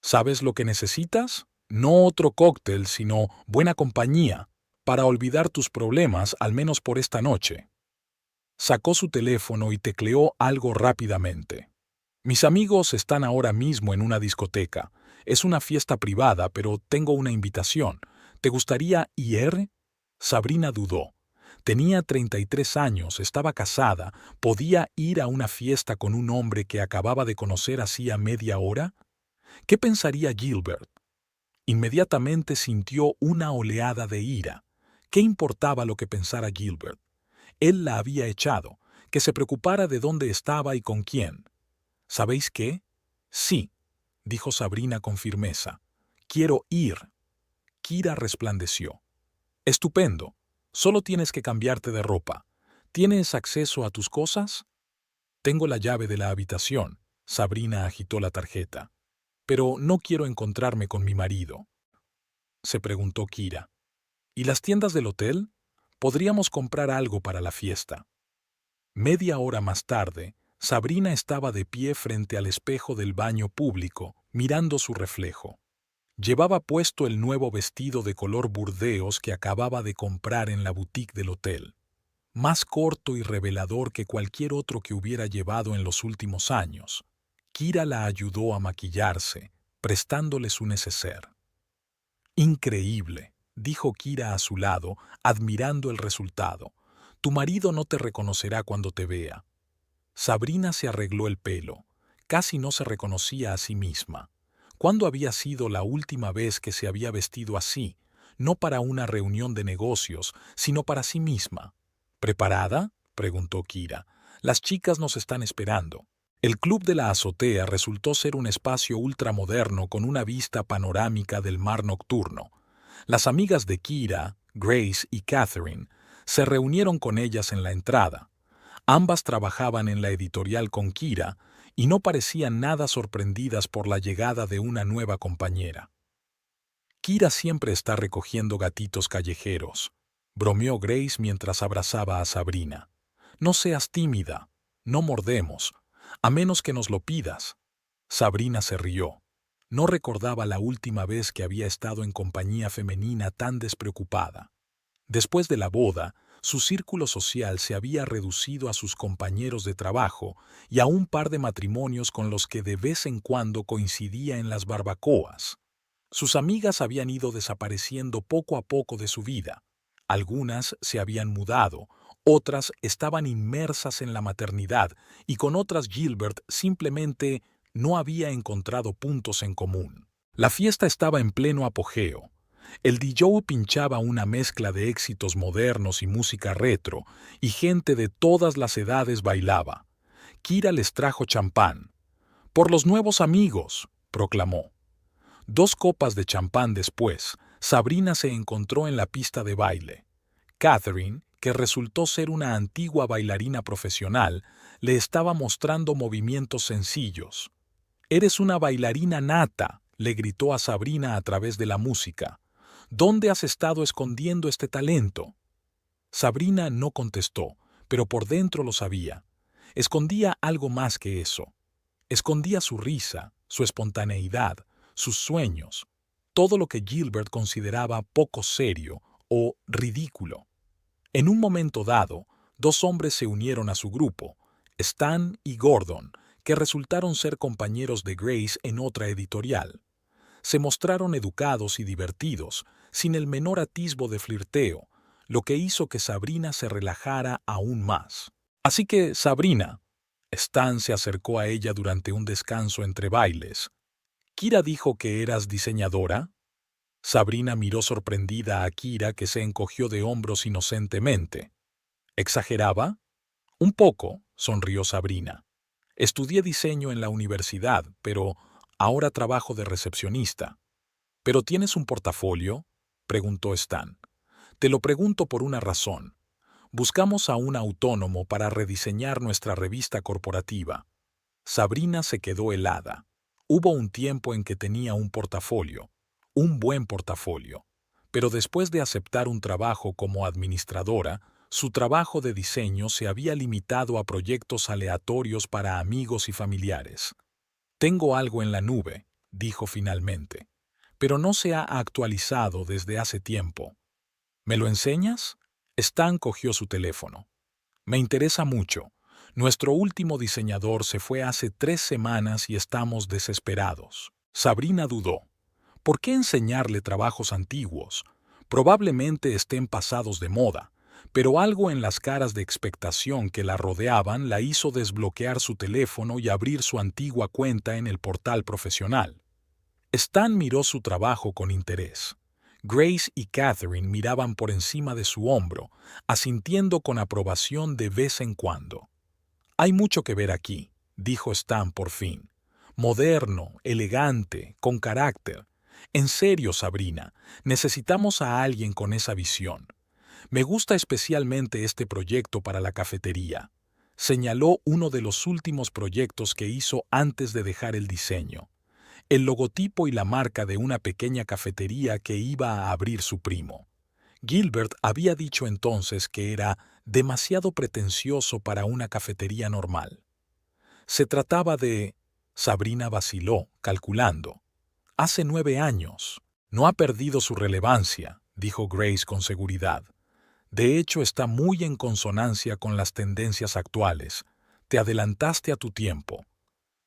¿Sabes lo que necesitas? No otro cóctel, sino buena compañía, para olvidar tus problemas al menos por esta noche. Sacó su teléfono y tecleó algo rápidamente. Mis amigos están ahora mismo en una discoteca. Es una fiesta privada, pero tengo una invitación. ¿Te gustaría ir? Sabrina dudó. Tenía 33 años, estaba casada, ¿podía ir a una fiesta con un hombre que acababa de conocer hacía media hora? ¿Qué pensaría Gilbert? Inmediatamente sintió una oleada de ira. ¿Qué importaba lo que pensara Gilbert? Él la había echado, que se preocupara de dónde estaba y con quién. ¿Sabéis qué? Sí, dijo Sabrina con firmeza. Quiero ir. Kira resplandeció. Estupendo. Solo tienes que cambiarte de ropa. ¿Tienes acceso a tus cosas? Tengo la llave de la habitación. Sabrina agitó la tarjeta. Pero no quiero encontrarme con mi marido. Se preguntó Kira. ¿Y las tiendas del hotel? Podríamos comprar algo para la fiesta. Media hora más tarde, Sabrina estaba de pie frente al espejo del baño público, mirando su reflejo. Llevaba puesto el nuevo vestido de color burdeos que acababa de comprar en la boutique del hotel. Más corto y revelador que cualquier otro que hubiera llevado en los últimos años. Kira la ayudó a maquillarse, prestándole su neceser. Increíble, dijo Kira a su lado, admirando el resultado. Tu marido no te reconocerá cuando te vea. Sabrina se arregló el pelo. Casi no se reconocía a sí misma. ¿Cuándo había sido la última vez que se había vestido así? No para una reunión de negocios, sino para sí misma. ¿Preparada?, preguntó Kira. Las chicas nos están esperando. El club de la azotea resultó ser un espacio ultramoderno con una vista panorámica del mar nocturno. Las amigas de Kira, Grace y Catherine, se reunieron con ellas en la entrada. Ambas trabajaban en la editorial con Kira y no parecían nada sorprendidas por la llegada de una nueva compañera. Kira siempre está recogiendo gatitos callejeros, bromeó Grace mientras abrazaba a Sabrina. No seas tímida, no mordemos, a menos que nos lo pidas. Sabrina se rió. No recordaba la última vez que había estado en compañía femenina tan despreocupada. Después de la boda, su círculo social se había reducido a sus compañeros de trabajo y a un par de matrimonios con los que de vez en cuando coincidía en las barbacoas. Sus amigas habían ido desapareciendo poco a poco de su vida. Algunas se habían mudado, otras estaban inmersas en la maternidad y con otras Gilbert simplemente no había encontrado puntos en común. La fiesta estaba en pleno apogeo. El DJ pinchaba una mezcla de éxitos modernos y música retro, y gente de todas las edades bailaba. Kira les trajo champán. «Por los nuevos amigos», proclamó. 2 copas de champán después, Sabrina se encontró en la pista de baile. Catherine, que resultó ser una antigua bailarina profesional, le estaba mostrando movimientos sencillos. «Eres una bailarina nata», le gritó a Sabrina a través de la música. «¿Dónde has estado escondiendo este talento?» Sabrina no contestó, pero por dentro lo sabía. Escondía algo más que eso. Escondía su risa, su espontaneidad, sus sueños, todo lo que Gilbert consideraba poco serio o ridículo. En un momento dado, 2 hombres se unieron a su grupo, Stan y Gordon, que resultaron ser compañeros de Grace en otra editorial. Se mostraron educados y divertidos, sin el menor atisbo de flirteo, lo que hizo que Sabrina se relajara aún más. «Así que, Sabrina», Stan se acercó a ella durante un descanso entre bailes, «¿Kira dijo que eras diseñadora?» Sabrina miró sorprendida a Kira, que se encogió de hombros inocentemente. «¿Exageraba?» «Un poco», sonrió Sabrina. «Estudié diseño en la universidad, pero ahora trabajo de recepcionista». «¿Pero tienes un portafolio?», preguntó Stan. «Te lo pregunto por una razón. Buscamos a un autónomo para rediseñar nuestra revista corporativa». Sabrina se quedó helada. Hubo un tiempo en que tenía un portafolio, un buen portafolio, pero después de aceptar un trabajo como administradora, su trabajo de diseño se había limitado a proyectos aleatorios para amigos y familiares. «Tengo algo en la nube», dijo finalmente, «pero no se ha actualizado desde hace tiempo». «¿Me lo enseñas?». Stan cogió su teléfono. «Me interesa mucho. Nuestro último diseñador se fue hace 3 semanas y estamos desesperados». Sabrina dudó. ¿Por qué enseñarle trabajos antiguos? Probablemente estén pasados de moda, pero algo en las caras de expectación que la rodeaban la hizo desbloquear su teléfono y abrir su antigua cuenta en el portal profesional. Stan miró su trabajo con interés. Grace y Catherine miraban por encima de su hombro, asintiendo con aprobación de vez en cuando. «Hay mucho que ver aquí», dijo Stan por fin. «Moderno, elegante, con carácter. En serio, Sabrina, necesitamos a alguien con esa visión. Me gusta especialmente este proyecto para la cafetería». Señaló uno de los últimos proyectos que hizo antes de dejar el diseño. El logotipo y la marca de una pequeña cafetería que iba a abrir su primo. Gilbert había dicho entonces que era demasiado pretencioso para una cafetería normal. Se trataba de... Sabrina vaciló, calculando. Hace 9 años. No ha perdido su relevancia, dijo Grace con seguridad. De hecho, está muy en consonancia con las tendencias actuales. Te adelantaste a tu tiempo.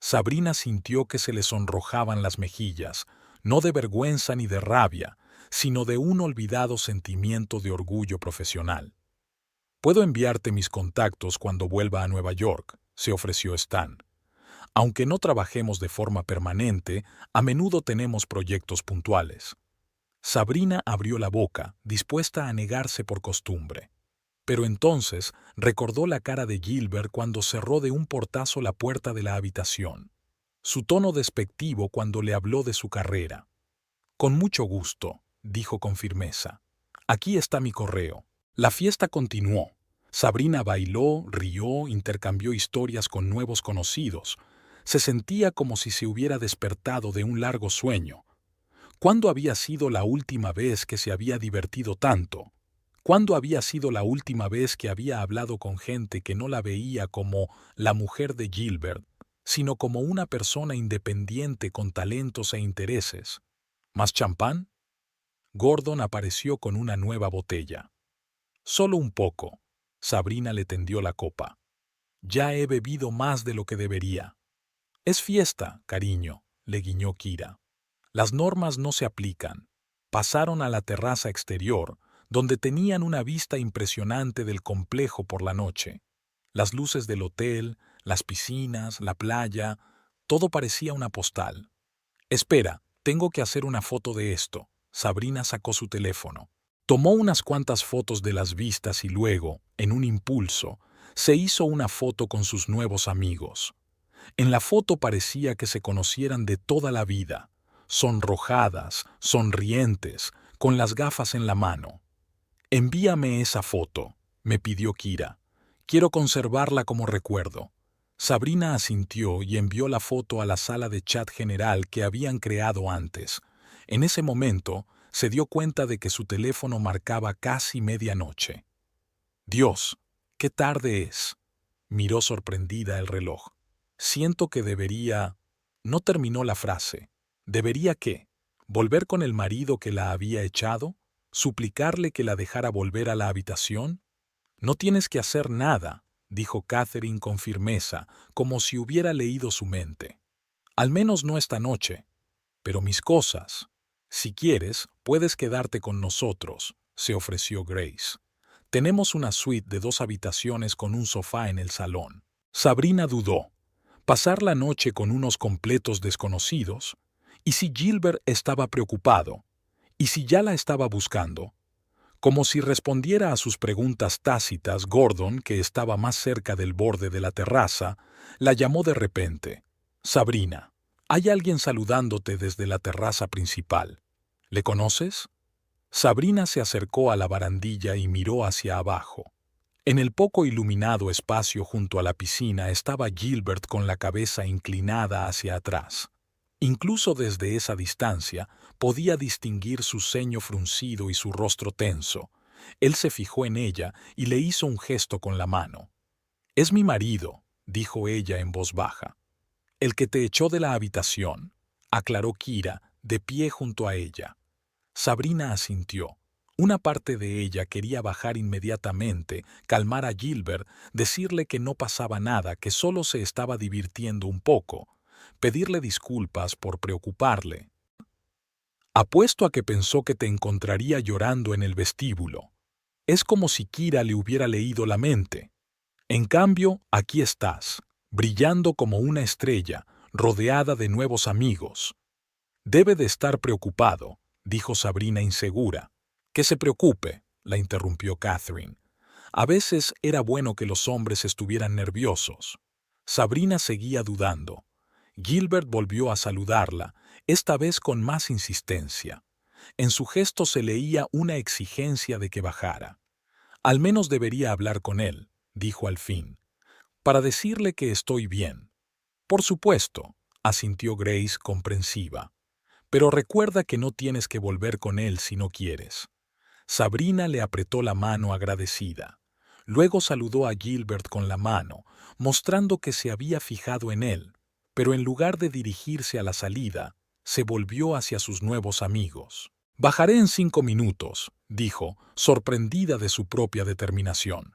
Sabrina sintió que se le sonrojaban las mejillas, no de vergüenza ni de rabia, sino de un olvidado sentimiento de orgullo profesional. «Puedo enviarte mis contactos cuando vuelva a Nueva York», se ofreció Stan. «Aunque no trabajemos de forma permanente, a menudo tenemos proyectos puntuales». Sabrina abrió la boca, dispuesta a negarse por costumbre. Pero entonces recordó la cara de Gilbert cuando cerró de un portazo la puerta de la habitación. Su tono despectivo cuando le habló de su carrera. «Con mucho gusto», dijo con firmeza. «Aquí está mi correo». La fiesta continuó. Sabrina bailó, rió, intercambió historias con nuevos conocidos. Se sentía como si se hubiera despertado de un largo sueño. ¿Cuándo había sido la última vez que se había divertido tanto? ¿Cuándo había sido la última vez que había hablado con gente que no la veía como la mujer de Gilbert, sino como una persona independiente con talentos e intereses? ¿Más champán? Gordon apareció con una nueva botella. «Solo un poco». Sabrina le tendió la copa. «Ya he bebido más de lo que debería». «Es fiesta, cariño», le guiñó Kira. Las normas no se aplican. Pasaron a la terraza exterior, donde tenían una vista impresionante del complejo por la noche. Las luces del hotel, las piscinas, la playa, todo parecía una postal. «Espera, tengo que hacer una foto de esto». Sabrina sacó su teléfono. Tomó unas cuantas fotos de las vistas y luego, en un impulso, se hizo una foto con sus nuevos amigos. En la foto parecía que se conocieran de toda la vida, sonrojadas, sonrientes, con las gafas en la mano. «Envíame esa foto», me pidió Kira. «Quiero conservarla como recuerdo». Sabrina asintió y envió la foto a la sala de chat general que habían creado antes. En ese momento, se dio cuenta de que su teléfono marcaba casi medianoche. «Dios, qué tarde es», miró sorprendida el reloj. «Siento que debería...». No terminó la frase. ¿Debería qué? ¿Volver con el marido que la había echado? ¿Suplicarle que la dejara volver a la habitación? «No tienes que hacer nada», dijo Catherine con firmeza, como si hubiera leído su mente. «Al menos no esta noche. Pero mis cosas... Si quieres, puedes quedarte con nosotros», se ofreció Grace. «Tenemos una suite de 2 habitaciones con un sofá en el salón». Sabrina dudó. ¿Pasar la noche con unos completos desconocidos? ¿Y si Gilbert estaba preocupado? ¿Y si ya la estaba buscando? Como si respondiera a sus preguntas tácitas, Gordon, que estaba más cerca del borde de la terraza, la llamó de repente. «Sabrina, hay alguien saludándote desde la terraza principal. ¿Le conoces?» Sabrina se acercó a la barandilla y miró hacia abajo. En el poco iluminado espacio junto a la piscina estaba Gilbert con la cabeza inclinada hacia atrás. Incluso desde esa distancia podía distinguir su ceño fruncido y su rostro tenso. Él se fijó en ella y le hizo un gesto con la mano. «Es mi marido», dijo ella en voz baja. «El que te echó de la habitación», aclaró Kira, de pie junto a ella. Sabrina asintió. Una parte de ella quería bajar inmediatamente, calmar a Gilbert, decirle que no pasaba nada, que solo se estaba divirtiendo un poco, pedirle disculpas por preocuparle. «Apuesto a que pensó que te encontraría llorando en el vestíbulo». Es como si Kira le hubiera leído la mente. En cambio, aquí estás, brillando como una estrella, rodeada de nuevos amigos. «Debe de estar preocupado», dijo Sabrina insegura. «Que se preocupe», la interrumpió Catherine. «A veces era bueno que los hombres estuvieran nerviosos». Sabrina seguía dudando. Gilbert volvió a saludarla, esta vez con más insistencia. En su gesto se leía una exigencia de que bajara. «Al menos debería hablar con él», dijo al fin, «para decirle que estoy bien». «Por supuesto», asintió Grace comprensiva. «Pero recuerda que no tienes que volver con él si no quieres». Sabrina le apretó la mano agradecida. Luego saludó a Gilbert con la mano, mostrando que se había fijado en él, pero en lugar de dirigirse a la salida, se volvió hacia sus nuevos amigos. «Bajaré en 5 minutos», dijo, sorprendida de su propia determinación.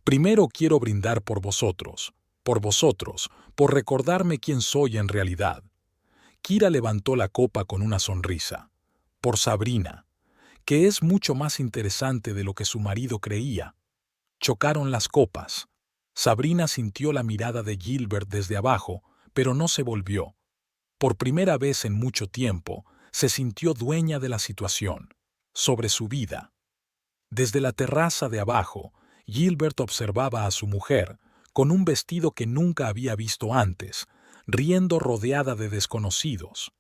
«Primero quiero brindar por vosotros, por recordarme quién soy en realidad». Kira levantó la copa con una sonrisa. «Por Sabrina, que es mucho más interesante de lo que su marido creía». Chocaron las copas. Sabrina sintió la mirada de Gilbert desde abajo, pero no se volvió. Por primera vez en mucho tiempo, se sintió dueña de la situación, sobre su vida. Desde la terraza de abajo, Gilbert observaba a su mujer, con un vestido que nunca había visto antes, riendo rodeada de desconocidos.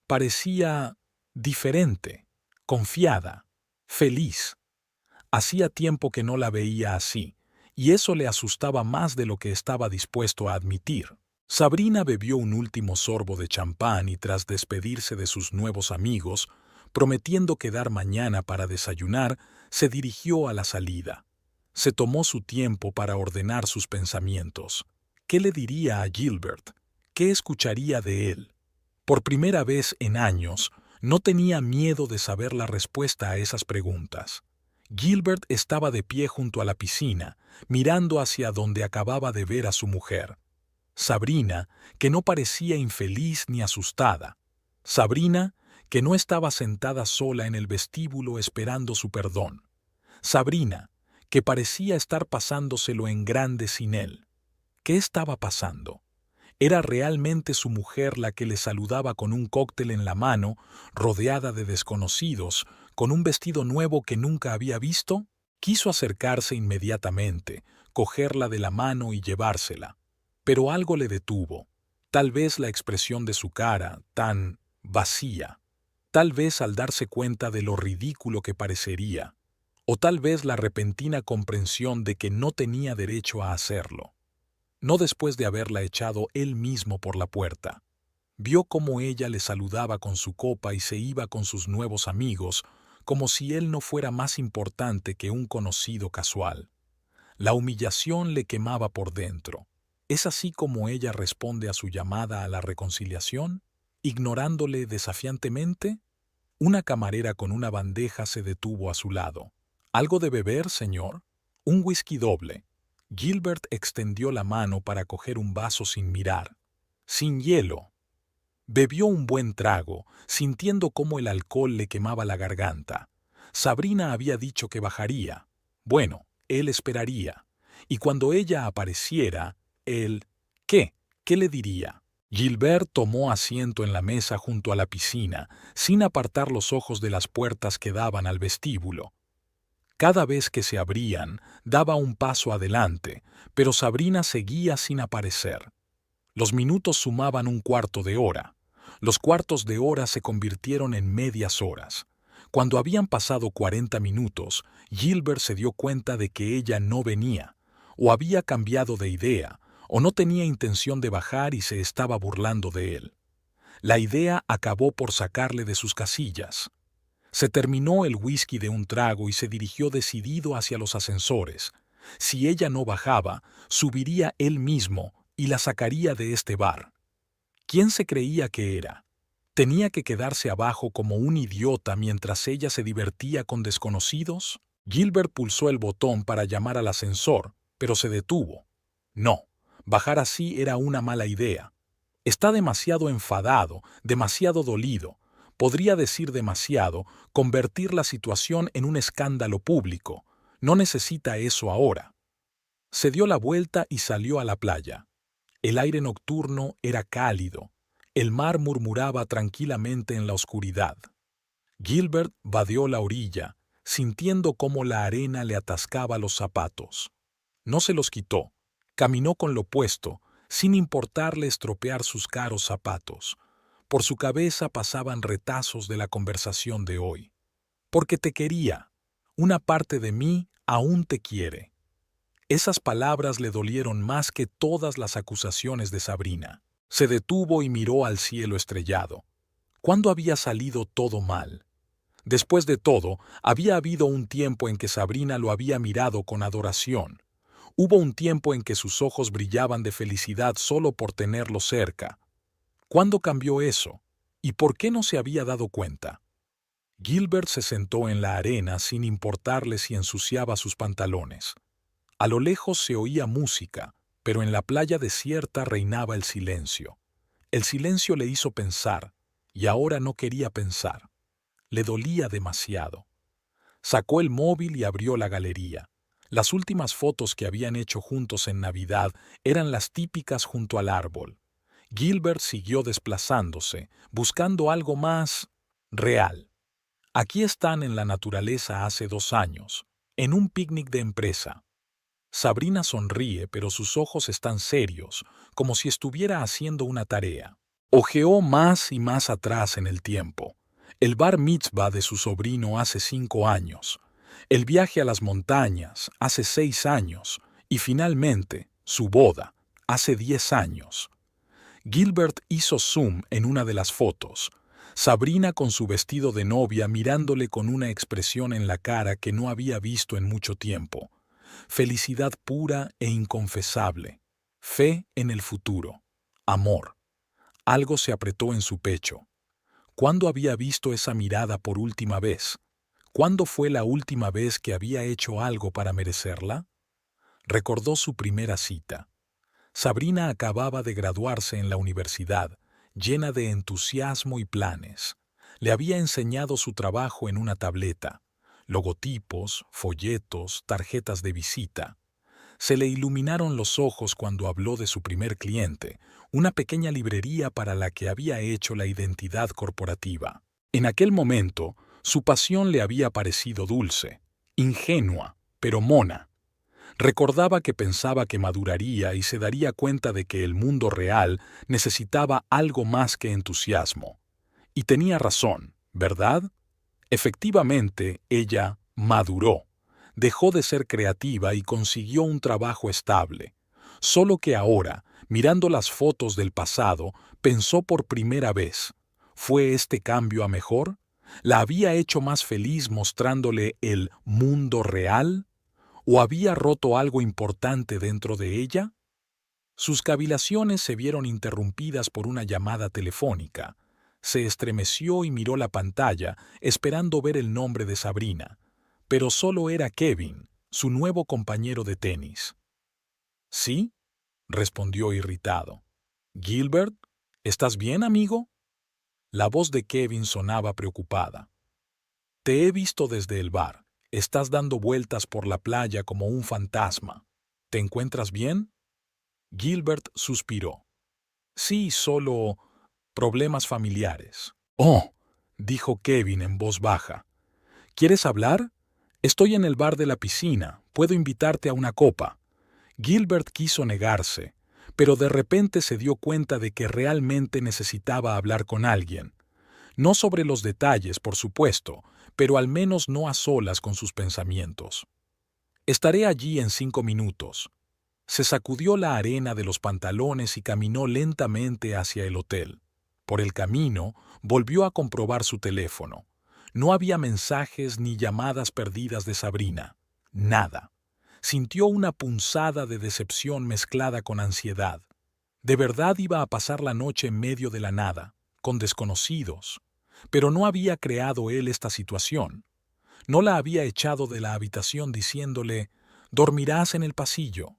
Parecía diferente, confiada, feliz. Hacía tiempo que no la veía así, y eso le asustaba más de lo que estaba dispuesto a admitir. Sabrina bebió un último sorbo de champán y tras despedirse de sus nuevos amigos, prometiendo quedar mañana para desayunar, se dirigió a la salida. Se tomó su tiempo para ordenar sus pensamientos. ¿Qué le diría a Gilbert? ¿Qué escucharía de él? Por primera vez en años, no tenía miedo de saber la respuesta a esas preguntas. Gilbert estaba de pie junto a la piscina, mirando hacia donde acababa de ver a su mujer. Sabrina, que no parecía infeliz ni asustada. Sabrina, que no estaba sentada sola en el vestíbulo esperando su perdón. Sabrina, que parecía estar pasándoselo en grande sin él. ¿Qué estaba pasando? ¿Era realmente su mujer la que le saludaba con un cóctel en la mano, rodeada de desconocidos, con un vestido nuevo que nunca había visto? Quiso acercarse inmediatamente, cogerla de la mano y llevársela. Pero algo le detuvo. Tal vez la expresión de su cara, tan vacía. Tal vez al darse cuenta de lo ridículo que parecería. O tal vez la repentina comprensión de que no tenía derecho a hacerlo. No después de haberla echado él mismo por la puerta. Vio cómo ella le saludaba con su copa y se iba con sus nuevos amigos, como si él no fuera más importante que un conocido casual. La humillación le quemaba por dentro. ¿Es así como ella responde a su llamada a la reconciliación? ¿Ignorándole desafiantemente? Una camarera con una bandeja se detuvo a su lado. ¿Algo de beber, señor? Un whisky doble. Gilbert extendió la mano para coger un vaso sin mirar. Sin hielo. Bebió un buen trago, sintiendo cómo el alcohol le quemaba la garganta. Sabrina había dicho que bajaría. Bueno, él esperaría. Y cuando ella apareciera, él... ¿Qué? ¿Qué le diría? Gilbert tomó asiento en la mesa junto a la piscina, sin apartar los ojos de las puertas que daban al vestíbulo. Cada vez que se abrían, daba un paso adelante, pero Sabrina seguía sin aparecer. Los minutos sumaban un cuarto de hora. Los cuartos de hora se convirtieron en medias horas. Cuando habían pasado 40 minutos, Gilbert se dio cuenta de que ella no venía, o había cambiado de idea, o no tenía intención de bajar y se estaba burlando de él. La idea acabó por sacarle de sus casillas. Se terminó el whisky de un trago y se dirigió decidido hacia los ascensores. Si ella no bajaba, subiría él mismo y la sacaría de este bar. ¿Quién se creía que era? ¿Tenía que quedarse abajo como un idiota mientras ella se divertía con desconocidos? Gilbert pulsó el botón para llamar al ascensor, pero se detuvo. No, bajar así era una mala idea. Está demasiado enfadado, demasiado dolido. Podría decir demasiado, convertir la situación en un escándalo público. No necesita eso ahora. Se dio la vuelta y salió a la playa. El aire nocturno era cálido. El mar murmuraba tranquilamente en la oscuridad. Gilbert vadeó la orilla, sintiendo cómo la arena le atascaba los zapatos. No se los quitó. Caminó con lo puesto, sin importarle estropear sus caros zapatos. Por su cabeza pasaban retazos de la conversación de hoy. Porque te quería. Una parte de mí aún te quiere. Esas palabras le dolieron más que todas las acusaciones de Sabrina. Se detuvo y miró al cielo estrellado. ¿Cuándo había salido todo mal? Después de todo, había habido un tiempo en que Sabrina lo había mirado con adoración. Hubo un tiempo en que sus ojos brillaban de felicidad solo por tenerlo cerca. ¿Cuándo cambió eso? ¿Y por qué no se había dado cuenta? Gilbert se sentó en la arena sin importarle si ensuciaba sus pantalones. A lo lejos se oía música, pero en la playa desierta reinaba el silencio. El silencio le hizo pensar, y ahora no quería pensar. Le dolía demasiado. Sacó el móvil y abrió la galería. Las últimas fotos que habían hecho juntos en Navidad eran las típicas junto al árbol. Gilbert siguió desplazándose, buscando algo más real. Aquí están en la naturaleza hace 2 años, en un picnic de empresa. Sabrina sonríe, pero sus ojos están serios, como si estuviera haciendo una tarea. Ojeó más y más atrás en el tiempo. El bar mitzvah de su sobrino hace 5 años. El viaje a las montañas hace 6 años. Y finalmente, su boda hace 10 años. Gilbert hizo zoom en una de las fotos. Sabrina con su vestido de novia mirándole con una expresión en la cara que no había visto en mucho tiempo. Felicidad pura e inconfesable. Fe en el futuro. Amor. Algo se apretó en su pecho. ¿Cuándo había visto esa mirada por última vez? ¿Cuándo fue la última vez que había hecho algo para merecerla? Recordó su primera cita. Sabrina acababa de graduarse en la universidad, llena de entusiasmo y planes. Le había enseñado su trabajo en una tableta, logotipos, folletos, tarjetas de visita. Se le iluminaron los ojos cuando habló de su primer cliente, una pequeña librería para la que había hecho la identidad corporativa. En aquel momento, su pasión le había parecido dulce, ingenua, pero mona. Recordaba que pensaba que maduraría y se daría cuenta de que el mundo real necesitaba algo más que entusiasmo. Y tenía razón, ¿verdad? Efectivamente, ella maduró. Dejó de ser creativa y consiguió un trabajo estable. Solo que ahora, mirando las fotos del pasado, pensó por primera vez, ¿fue este cambio a mejor? ¿La había hecho más feliz mostrándole el mundo real? ¿O había roto algo importante dentro de ella? Sus cavilaciones se vieron interrumpidas por una llamada telefónica. Se estremeció y miró la pantalla, esperando ver el nombre de Sabrina. Pero solo era Kevin, su nuevo compañero de tenis. ¿Sí? Respondió irritado. ¿Gilbert? ¿Estás bien, amigo? La voz de Kevin sonaba preocupada. Te he visto desde el bar. Estás dando vueltas por la playa como un fantasma. ¿Te encuentras bien? Gilbert suspiró. Sí, solo problemas familiares. Oh, dijo Kevin en voz baja. ¿Quieres hablar? Estoy en el bar de la piscina. Puedo invitarte a una copa. Gilbert quiso negarse, pero de repente se dio cuenta de que realmente necesitaba hablar con alguien. No sobre los detalles, por supuesto, pero al menos no a solas con sus pensamientos. Estaré allí en 5 minutos. Se sacudió la arena de los pantalones y caminó lentamente hacia el hotel. Por el camino, volvió a comprobar su teléfono. No había mensajes ni llamadas perdidas de Sabrina. Nada. Sintió una punzada de decepción mezclada con ansiedad. De verdad iba a pasar la noche en medio de la nada, con desconocidos. Pero no había creado él esta situación. No la había echado de la habitación diciéndole, «Dormirás en el pasillo».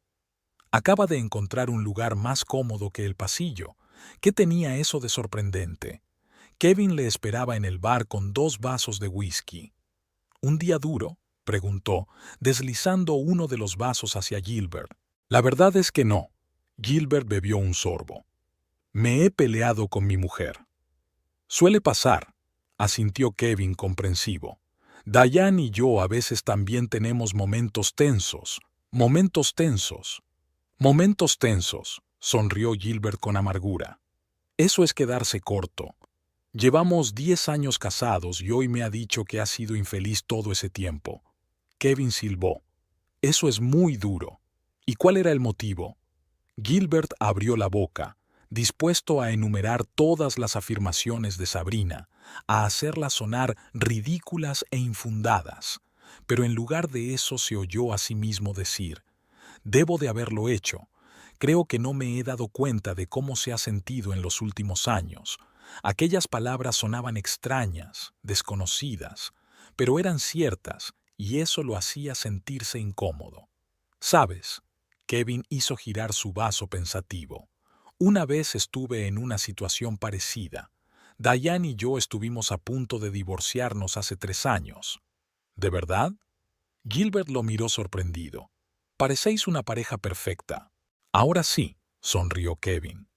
Acaba de encontrar un lugar más cómodo que el pasillo. ¿Qué tenía eso de sorprendente? Kevin le esperaba en el bar con 2 vasos de whisky. ¿Un día duro?, preguntó, deslizando uno de los vasos hacia Gilbert. La verdad es que no. Gilbert bebió un sorbo. Me he peleado con mi mujer. Suele pasar, asintió Kevin comprensivo. Diane y yo a veces también tenemos momentos tensos. Momentos tensos. Momentos tensos, sonrió Gilbert con amargura. Eso es quedarse corto. Llevamos 10 años casados y hoy me ha dicho que ha sido infeliz todo ese tiempo. Kevin silbó. Eso es muy duro. ¿Y cuál era el motivo? Gilbert abrió la boca. dispuesto a enumerar todas las afirmaciones de Sabrina, a hacerlas sonar ridículas e infundadas. Pero en lugar de eso se oyó a sí mismo decir: «Debo de haberlo hecho. Creo que no me he dado cuenta de cómo se ha sentido en los últimos años». Aquellas palabras sonaban extrañas, desconocidas, pero eran ciertas, y eso lo hacía sentirse incómodo. ¿Sabes? Kevin hizo girar su vaso pensativo. Una vez estuve en una situación parecida. Diane y yo estuvimos a punto de divorciarnos hace 3 años. ¿De verdad? Gilbert lo miró sorprendido. Parecéis una pareja perfecta. Ahora sí, sonrió Kevin.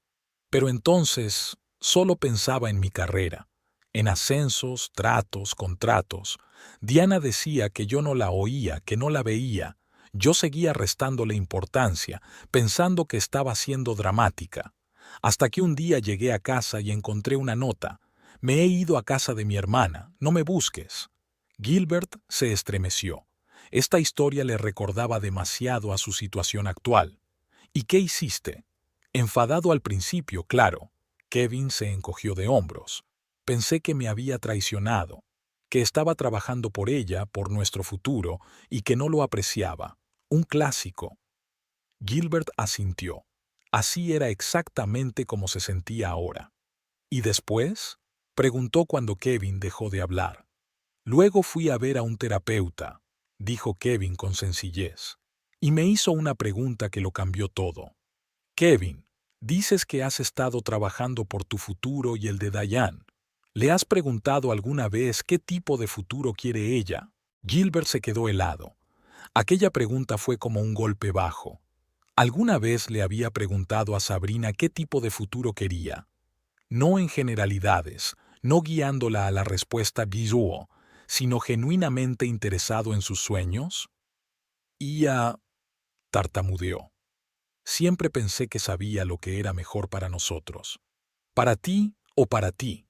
Pero entonces solo pensaba en mi carrera, en ascensos, tratos, contratos. Diana decía que yo no la oía, que no la veía. Yo seguía restándole importancia, pensando que estaba siendo dramática. Hasta que un día llegué a casa y encontré una nota. «Me he ido a casa de mi hermana, no me busques». Gilbert se estremeció. Esta historia le recordaba demasiado a su situación actual. «¿Y qué hiciste?» Enfadado al principio, claro. Kevin se encogió de hombros. Pensé que me había traicionado, que estaba trabajando por ella, por nuestro futuro, y que no lo apreciaba. Un clásico. Gilbert asintió. Así era exactamente como se sentía ahora. ¿Y después? Preguntó cuando Kevin dejó de hablar. Luego fui a ver a un terapeuta, dijo Kevin con sencillez, y me hizo una pregunta que lo cambió todo. Kevin, dices que has estado trabajando por tu futuro y el de Diane. ¿Le has preguntado alguna vez qué tipo de futuro quiere ella? Gilbert se quedó helado. Aquella pregunta fue como un golpe bajo. ¿Alguna vez le había preguntado a Sabrina qué tipo de futuro quería? No en generalidades, no guiándola a la respuesta bizarra, sino genuinamente interesado en sus sueños. Tartamudeó. Siempre pensé que sabía lo que era mejor para nosotros. ¿Para ti o para ti?,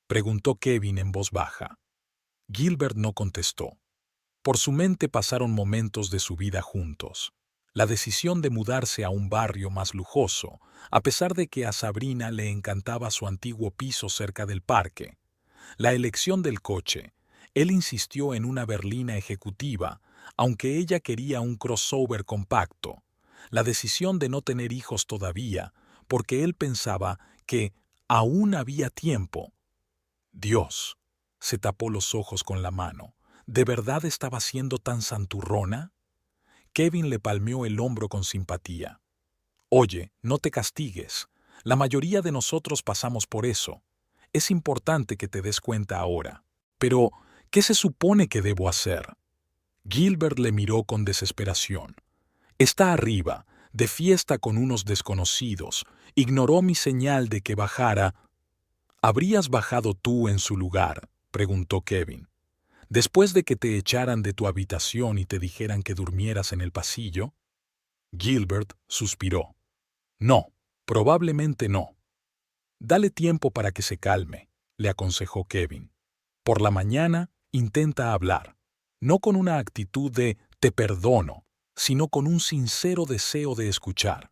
preguntó Kevin en voz baja. Gilbert no contestó. Por su mente pasaron momentos de su vida juntos. La decisión de mudarse a un barrio más lujoso, a pesar de que a Sabrina le encantaba su antiguo piso cerca del parque. La elección del coche. Él insistió en una berlina ejecutiva, aunque ella quería un crossover compacto. La decisión de no tener hijos todavía, porque él pensaba que aún había tiempo. Dios, se tapó los ojos con la mano. ¿De verdad estaba siendo tan santurrona? Kevin le palmeó el hombro con simpatía. Oye, no te castigues. La mayoría de nosotros pasamos por eso. Es importante que te des cuenta ahora. Pero, ¿qué se supone que debo hacer? Gilbert le miró con desesperación. Está arriba, de fiesta con unos desconocidos. Ignoró mi señal de que bajara. ¿Habrías bajado tú en su lugar?, preguntó Kevin. Después de que te echaran de tu habitación y te dijeran que durmieras en el pasillo. Gilbert suspiró. No, probablemente no. Dale tiempo para que se calme, le aconsejó Kevin. Por la mañana, intenta hablar. No con una actitud de «te perdono», sino con un sincero deseo de escuchar.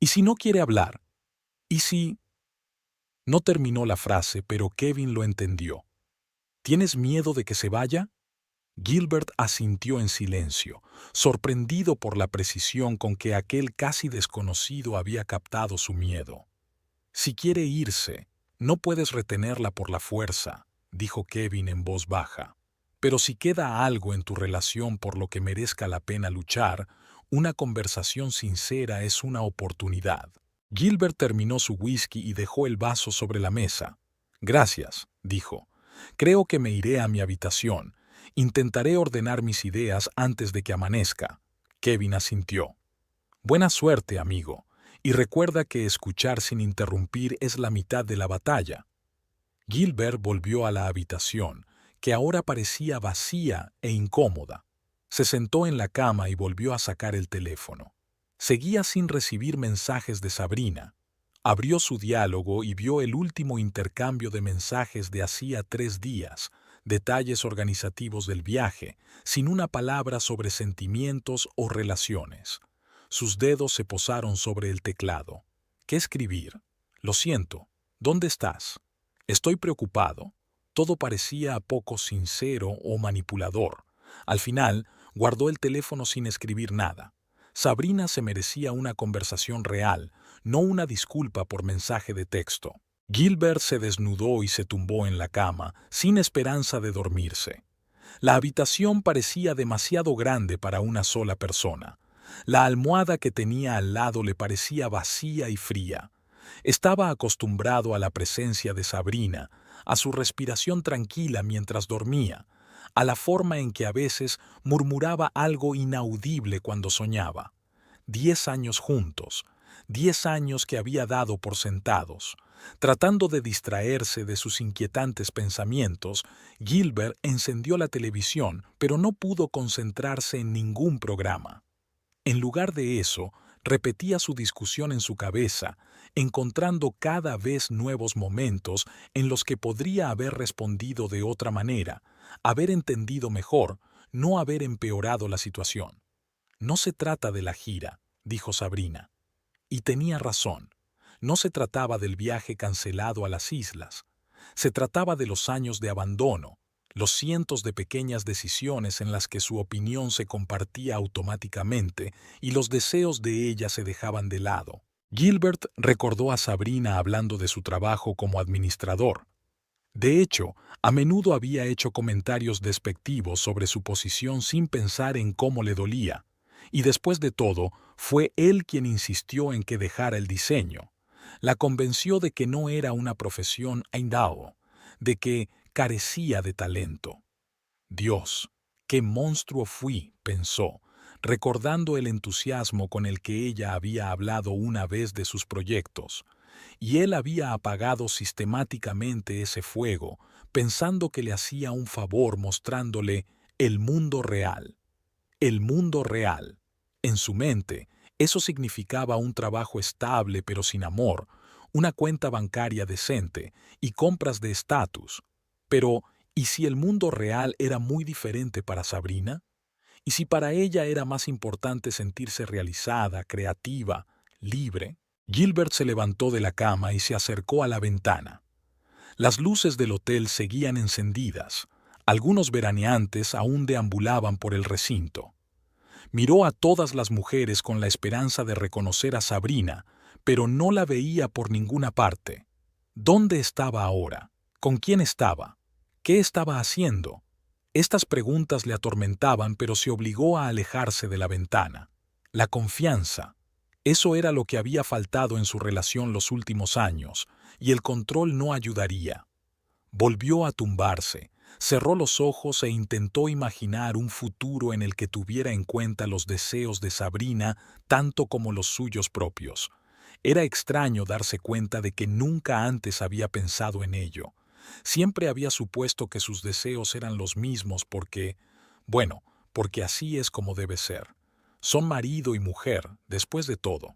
¿Y si no quiere hablar? ¿Y si...? No terminó la frase, pero Kevin lo entendió. ¿Tienes miedo de que se vaya? Gilbert asintió en silencio, sorprendido por la precisión con que aquel casi desconocido había captado su miedo. Si quiere irse, no puedes retenerla por la fuerza, dijo Kevin en voz baja. Pero si queda algo en tu relación por lo que merezca la pena luchar, una conversación sincera es una oportunidad. Gilbert terminó su whisky y dejó el vaso sobre la mesa. Gracias, dijo. Creo que me iré a mi habitación. Intentaré ordenar mis ideas antes de que amanezca. Kevin asintió. Buena suerte, amigo. Y recuerda que escuchar sin interrumpir es la mitad de la batalla. Gilbert volvió a la habitación, que ahora parecía vacía e incómoda. Se sentó en la cama y volvió a sacar el teléfono. Seguía sin recibir mensajes de Sabrina. Abrió su diálogo y vio el último intercambio de mensajes de hacía 3 días, detalles organizativos del viaje, sin una palabra sobre sentimientos o relaciones. Sus dedos se posaron sobre el teclado. ¿Qué escribir? Lo siento. ¿Dónde estás? Estoy preocupado. Todo parecía poco sincero o manipulador. Al final, guardó el teléfono sin escribir nada. Sabrina se merecía una conversación real, no una disculpa por mensaje de texto. Gilbert se desnudó y se tumbó en la cama, sin esperanza de dormirse. La habitación parecía demasiado grande para una sola persona. La almohada que tenía al lado le parecía vacía y fría. Estaba acostumbrado a la presencia de Sabrina, a su respiración tranquila mientras dormía, a la forma en que a veces murmuraba algo inaudible cuando soñaba. 10 años juntos, 10 años que había dado por sentados. Tratando de distraerse de sus inquietantes pensamientos, Gilbert encendió la televisión, pero no pudo concentrarse en ningún programa. En lugar de eso, repetía su discusión en su cabeza, encontrando cada vez nuevos momentos en los que podría haber respondido de otra manera, haber entendido mejor, no haber empeorado la situación. No se trata de la gira, dijo Sabrina. Y tenía razón. No se trataba del viaje cancelado a las islas. Se trataba de los años de abandono, los cientos de pequeñas decisiones en las que su opinión se compartía automáticamente y los deseos de ella se dejaban de lado. Gilbert recordó a Sabrina hablando de su trabajo como administrador. De hecho, a menudo había hecho comentarios despectivos sobre su posición sin pensar en cómo le dolía. Y después de todo, fue él quien insistió en que dejara el diseño. La convenció de que no era una profesión aindao, de que carecía de talento. Dios, qué monstruo fui, pensó, recordando el entusiasmo con el que ella había hablado una vez de sus proyectos. Y él había apagado sistemáticamente ese fuego, pensando que le hacía un favor mostrándole el mundo real. El mundo real. En su mente, eso significaba un trabajo estable pero sin amor, una cuenta bancaria decente y compras de estatus. Pero, ¿y si el mundo real era muy diferente para Sabrina? ¿Y si para ella era más importante sentirse realizada, creativa, libre? Gilbert se levantó de la cama y se acercó a la ventana. Las luces del hotel seguían encendidas. Algunos veraneantes aún deambulaban por el recinto. Miró a todas las mujeres con la esperanza de reconocer a Sabrina, pero no la veía por ninguna parte. ¿Dónde estaba ahora? ¿Con quién estaba? ¿Qué estaba haciendo? Estas preguntas le atormentaban, pero se obligó a alejarse de la ventana. La confianza. Eso era lo que había faltado en su relación los últimos años, y el control no ayudaría. Volvió a tumbarse. Cerró los ojos e intentó imaginar un futuro en el que tuviera en cuenta los deseos de Sabrina tanto como los suyos propios. Era extraño darse cuenta de que nunca antes había pensado en ello. Siempre había supuesto que sus deseos eran los mismos porque así es como debe ser. Son marido y mujer, después de todo.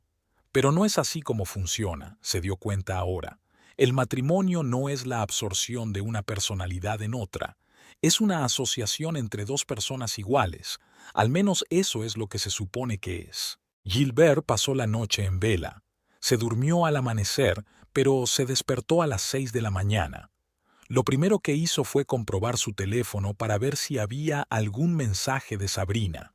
Pero no es así como funciona, se dio cuenta ahora. El matrimonio no es la absorción de una personalidad en otra. Es una asociación entre dos personas iguales. Al menos eso es lo que se supone que es. Gilbert pasó la noche en vela. Se durmió al amanecer, pero se despertó a las 6 de la mañana. Lo primero que hizo fue comprobar su teléfono para ver si había algún mensaje de Sabrina.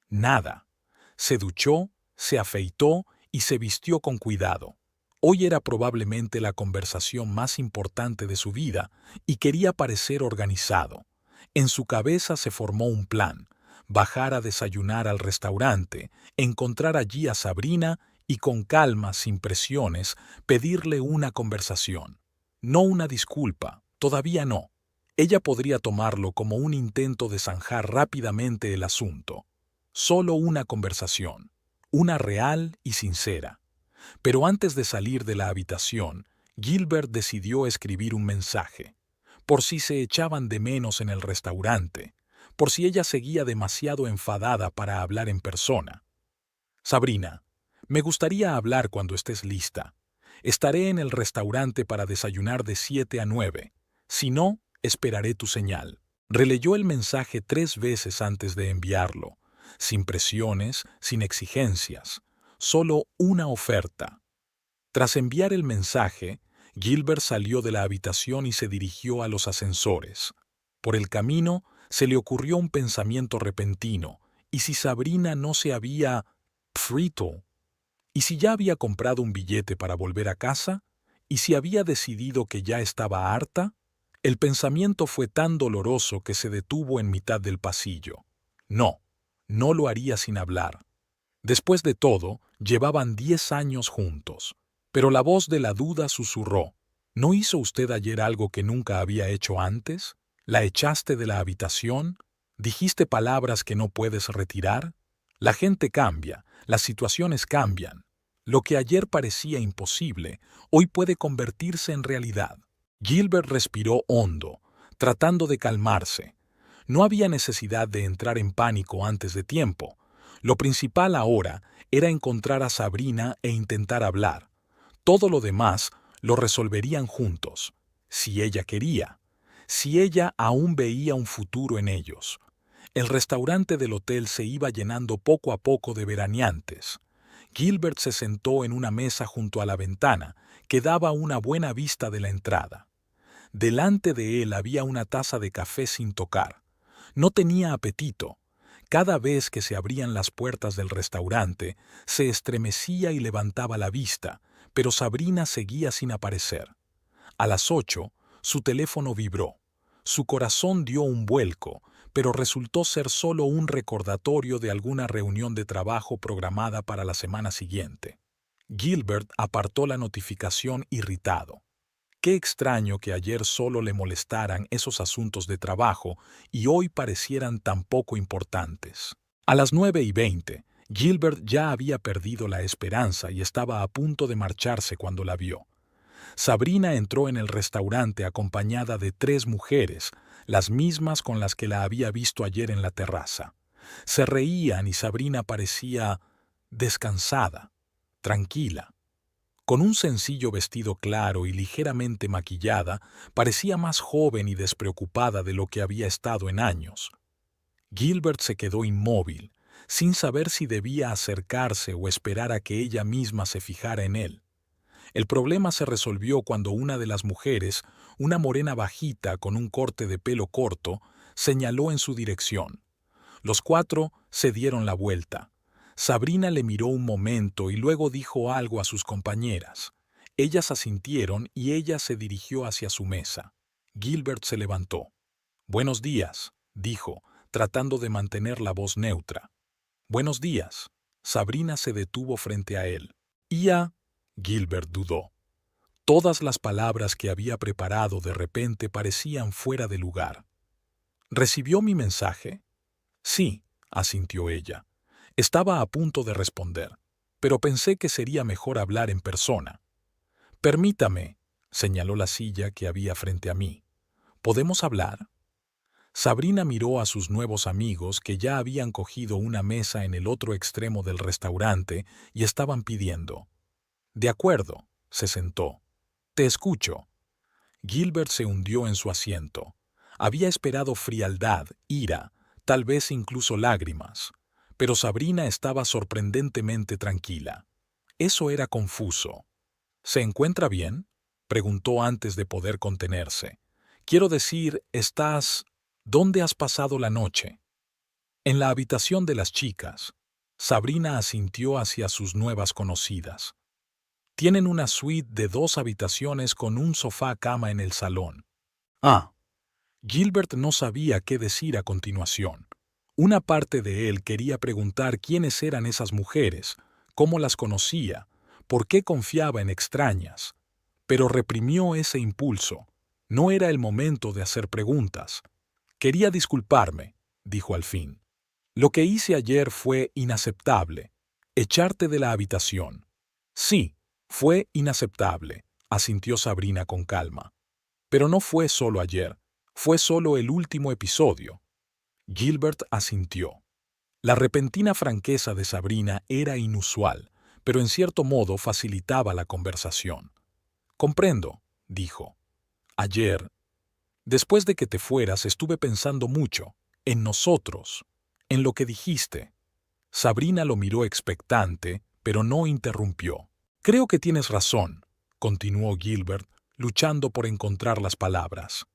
Nada. Se duchó, se afeitó y se vistió con cuidado. Hoy era probablemente la conversación más importante de su vida y quería parecer organizado. En su cabeza se formó un plan: bajar a desayunar al restaurante, encontrar allí a Sabrina y con calma, sin presiones, pedirle una conversación. No una disculpa, todavía no. Ella podría tomarlo como un intento de zanjar rápidamente el asunto. Solo una conversación, una real y sincera. Pero antes de salir de la habitación, Gilbert decidió escribir un mensaje. Por si se echaban de menos en el restaurante, por si ella seguía demasiado enfadada para hablar en persona. Sabrina, me gustaría hablar cuando estés lista. Estaré en el restaurante para desayunar de 7 a 9. Si no, esperaré tu señal. Releyó el mensaje 3 veces antes de enviarlo, sin presiones, sin exigencias. Solo una oferta. Tras enviar el mensaje, Gilbert salió de la habitación y se dirigió a los ascensores. Por el camino, se le ocurrió un pensamiento repentino. ¿Y si Sabrina no se había frito? ¿Y si ya había comprado un billete para volver a casa? ¿Y si había decidido que ya estaba harta? El pensamiento fue tan doloroso que se detuvo en mitad del pasillo. No, no lo haría sin hablar. Después de todo, llevaban 10 años juntos. Pero la voz de la duda susurró. ¿No hizo usted ayer algo que nunca había hecho antes? ¿La echaste de la habitación? ¿Dijiste palabras que no puedes retirar? La gente cambia, las situaciones cambian. Lo que ayer parecía imposible, hoy puede convertirse en realidad. Gilbert respiró hondo, tratando de calmarse. No había necesidad de entrar en pánico antes de tiempo. Lo principal ahora era encontrar a Sabrina e intentar hablar. Todo lo demás lo resolverían juntos, si ella quería, si ella aún veía un futuro en ellos. El restaurante del hotel se iba llenando poco a poco de veraneantes. Gilbert se sentó en una mesa junto a la ventana, que daba una buena vista de la entrada. Delante de él había una taza de café sin tocar. No tenía apetito. Cada vez que se abrían las puertas del restaurante, se estremecía y levantaba la vista, pero Sabrina seguía sin aparecer. A las 8, su teléfono vibró. Su corazón dio un vuelco, pero resultó ser solo un recordatorio de alguna reunión de trabajo programada para la semana siguiente. Gilbert apartó la notificación irritado. Qué extraño que ayer solo le molestaran esos asuntos de trabajo y hoy parecieran tan poco importantes. A las 9:20, Gilbert ya había perdido la esperanza y estaba a punto de marcharse cuando la vio. Sabrina entró en el restaurante acompañada de 3 mujeres, las mismas con las que la había visto ayer en la terraza. Se reían y Sabrina parecía descansada, tranquila. Con un sencillo vestido claro y ligeramente maquillada, parecía más joven y despreocupada de lo que había estado en años. Gilbert se quedó inmóvil, sin saber si debía acercarse o esperar a que ella misma se fijara en él. El problema se resolvió cuando una de las mujeres, una morena bajita con un corte de pelo corto, señaló en su dirección. Los 4 se dieron la vuelta. Sabrina le miró un momento y luego dijo algo a sus compañeras. Ellas asintieron y ella se dirigió hacia su mesa. Gilbert se levantó. «Buenos días», dijo, tratando de mantener la voz neutra. «Buenos días». Sabrina se detuvo frente a él. «¿Ya?» Gilbert dudó. Todas las palabras que había preparado de repente parecían fuera de lugar. «¿Recibió mi mensaje?» «Sí», asintió ella. Estaba a punto de responder, pero pensé que sería mejor hablar en persona. «Permítame», señaló la silla que había frente a mí. «¿Podemos hablar?» Sabrina miró a sus nuevos amigos que ya habían cogido una mesa en el otro extremo del restaurante y estaban pidiendo. «De acuerdo», se sentó. «Te escucho». Gilbert se hundió en su asiento. Había esperado frialdad, ira, tal vez incluso lágrimas. Pero Sabrina estaba sorprendentemente tranquila. Eso era confuso. «¿Se encuentra bien?», preguntó antes de poder contenerse. «Quiero decir, ¿dónde has pasado la noche?» «En la habitación de las chicas». Sabrina asintió hacia sus nuevas conocidas. «Tienen una suite de 2 habitaciones con un sofá-cama en el salón». «Ah». Gilbert no sabía qué decir a continuación. Una parte de él quería preguntar quiénes eran esas mujeres, cómo las conocía, por qué confiaba en extrañas. Pero reprimió ese impulso. No era el momento de hacer preguntas. «Quería disculparme», dijo al fin. «Lo que hice ayer fue inaceptable. Echarte de la habitación». «Sí, fue inaceptable», asintió Sabrina con calma. «Pero no fue solo ayer. Fue solo el último episodio». Gilbert asintió. La repentina franqueza de Sabrina era inusual, pero en cierto modo facilitaba la conversación. «Comprendo», dijo. «Ayer, después de que te fueras, estuve pensando mucho, en nosotros, en lo que dijiste». Sabrina lo miró expectante, pero no interrumpió. Creo que tienes razón, continuó Gilbert, luchando por encontrar las palabras.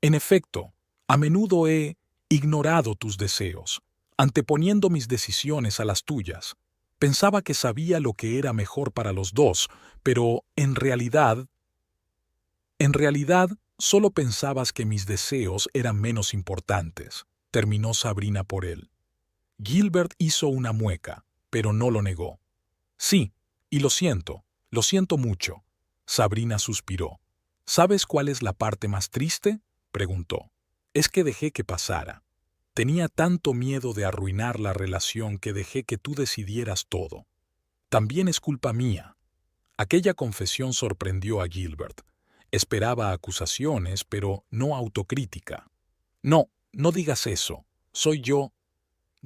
En efecto, a menudo he ignorado tus deseos, anteponiendo mis decisiones a las tuyas. Pensaba que sabía lo que era mejor para los dos, pero en realidad, solo pensabas que mis deseos eran menos importantes, terminó Sabrina por él. Gilbert hizo una mueca, pero no lo negó. Sí, y lo siento mucho. Sabrina suspiró. ¿Sabes cuál es la parte más triste? Preguntó. Es que dejé que pasara. Tenía tanto miedo de arruinar la relación que dejé que tú decidieras todo. También es culpa mía. Aquella confesión sorprendió a Gilbert. Esperaba acusaciones, pero no autocrítica. No, no digas eso. Soy yo.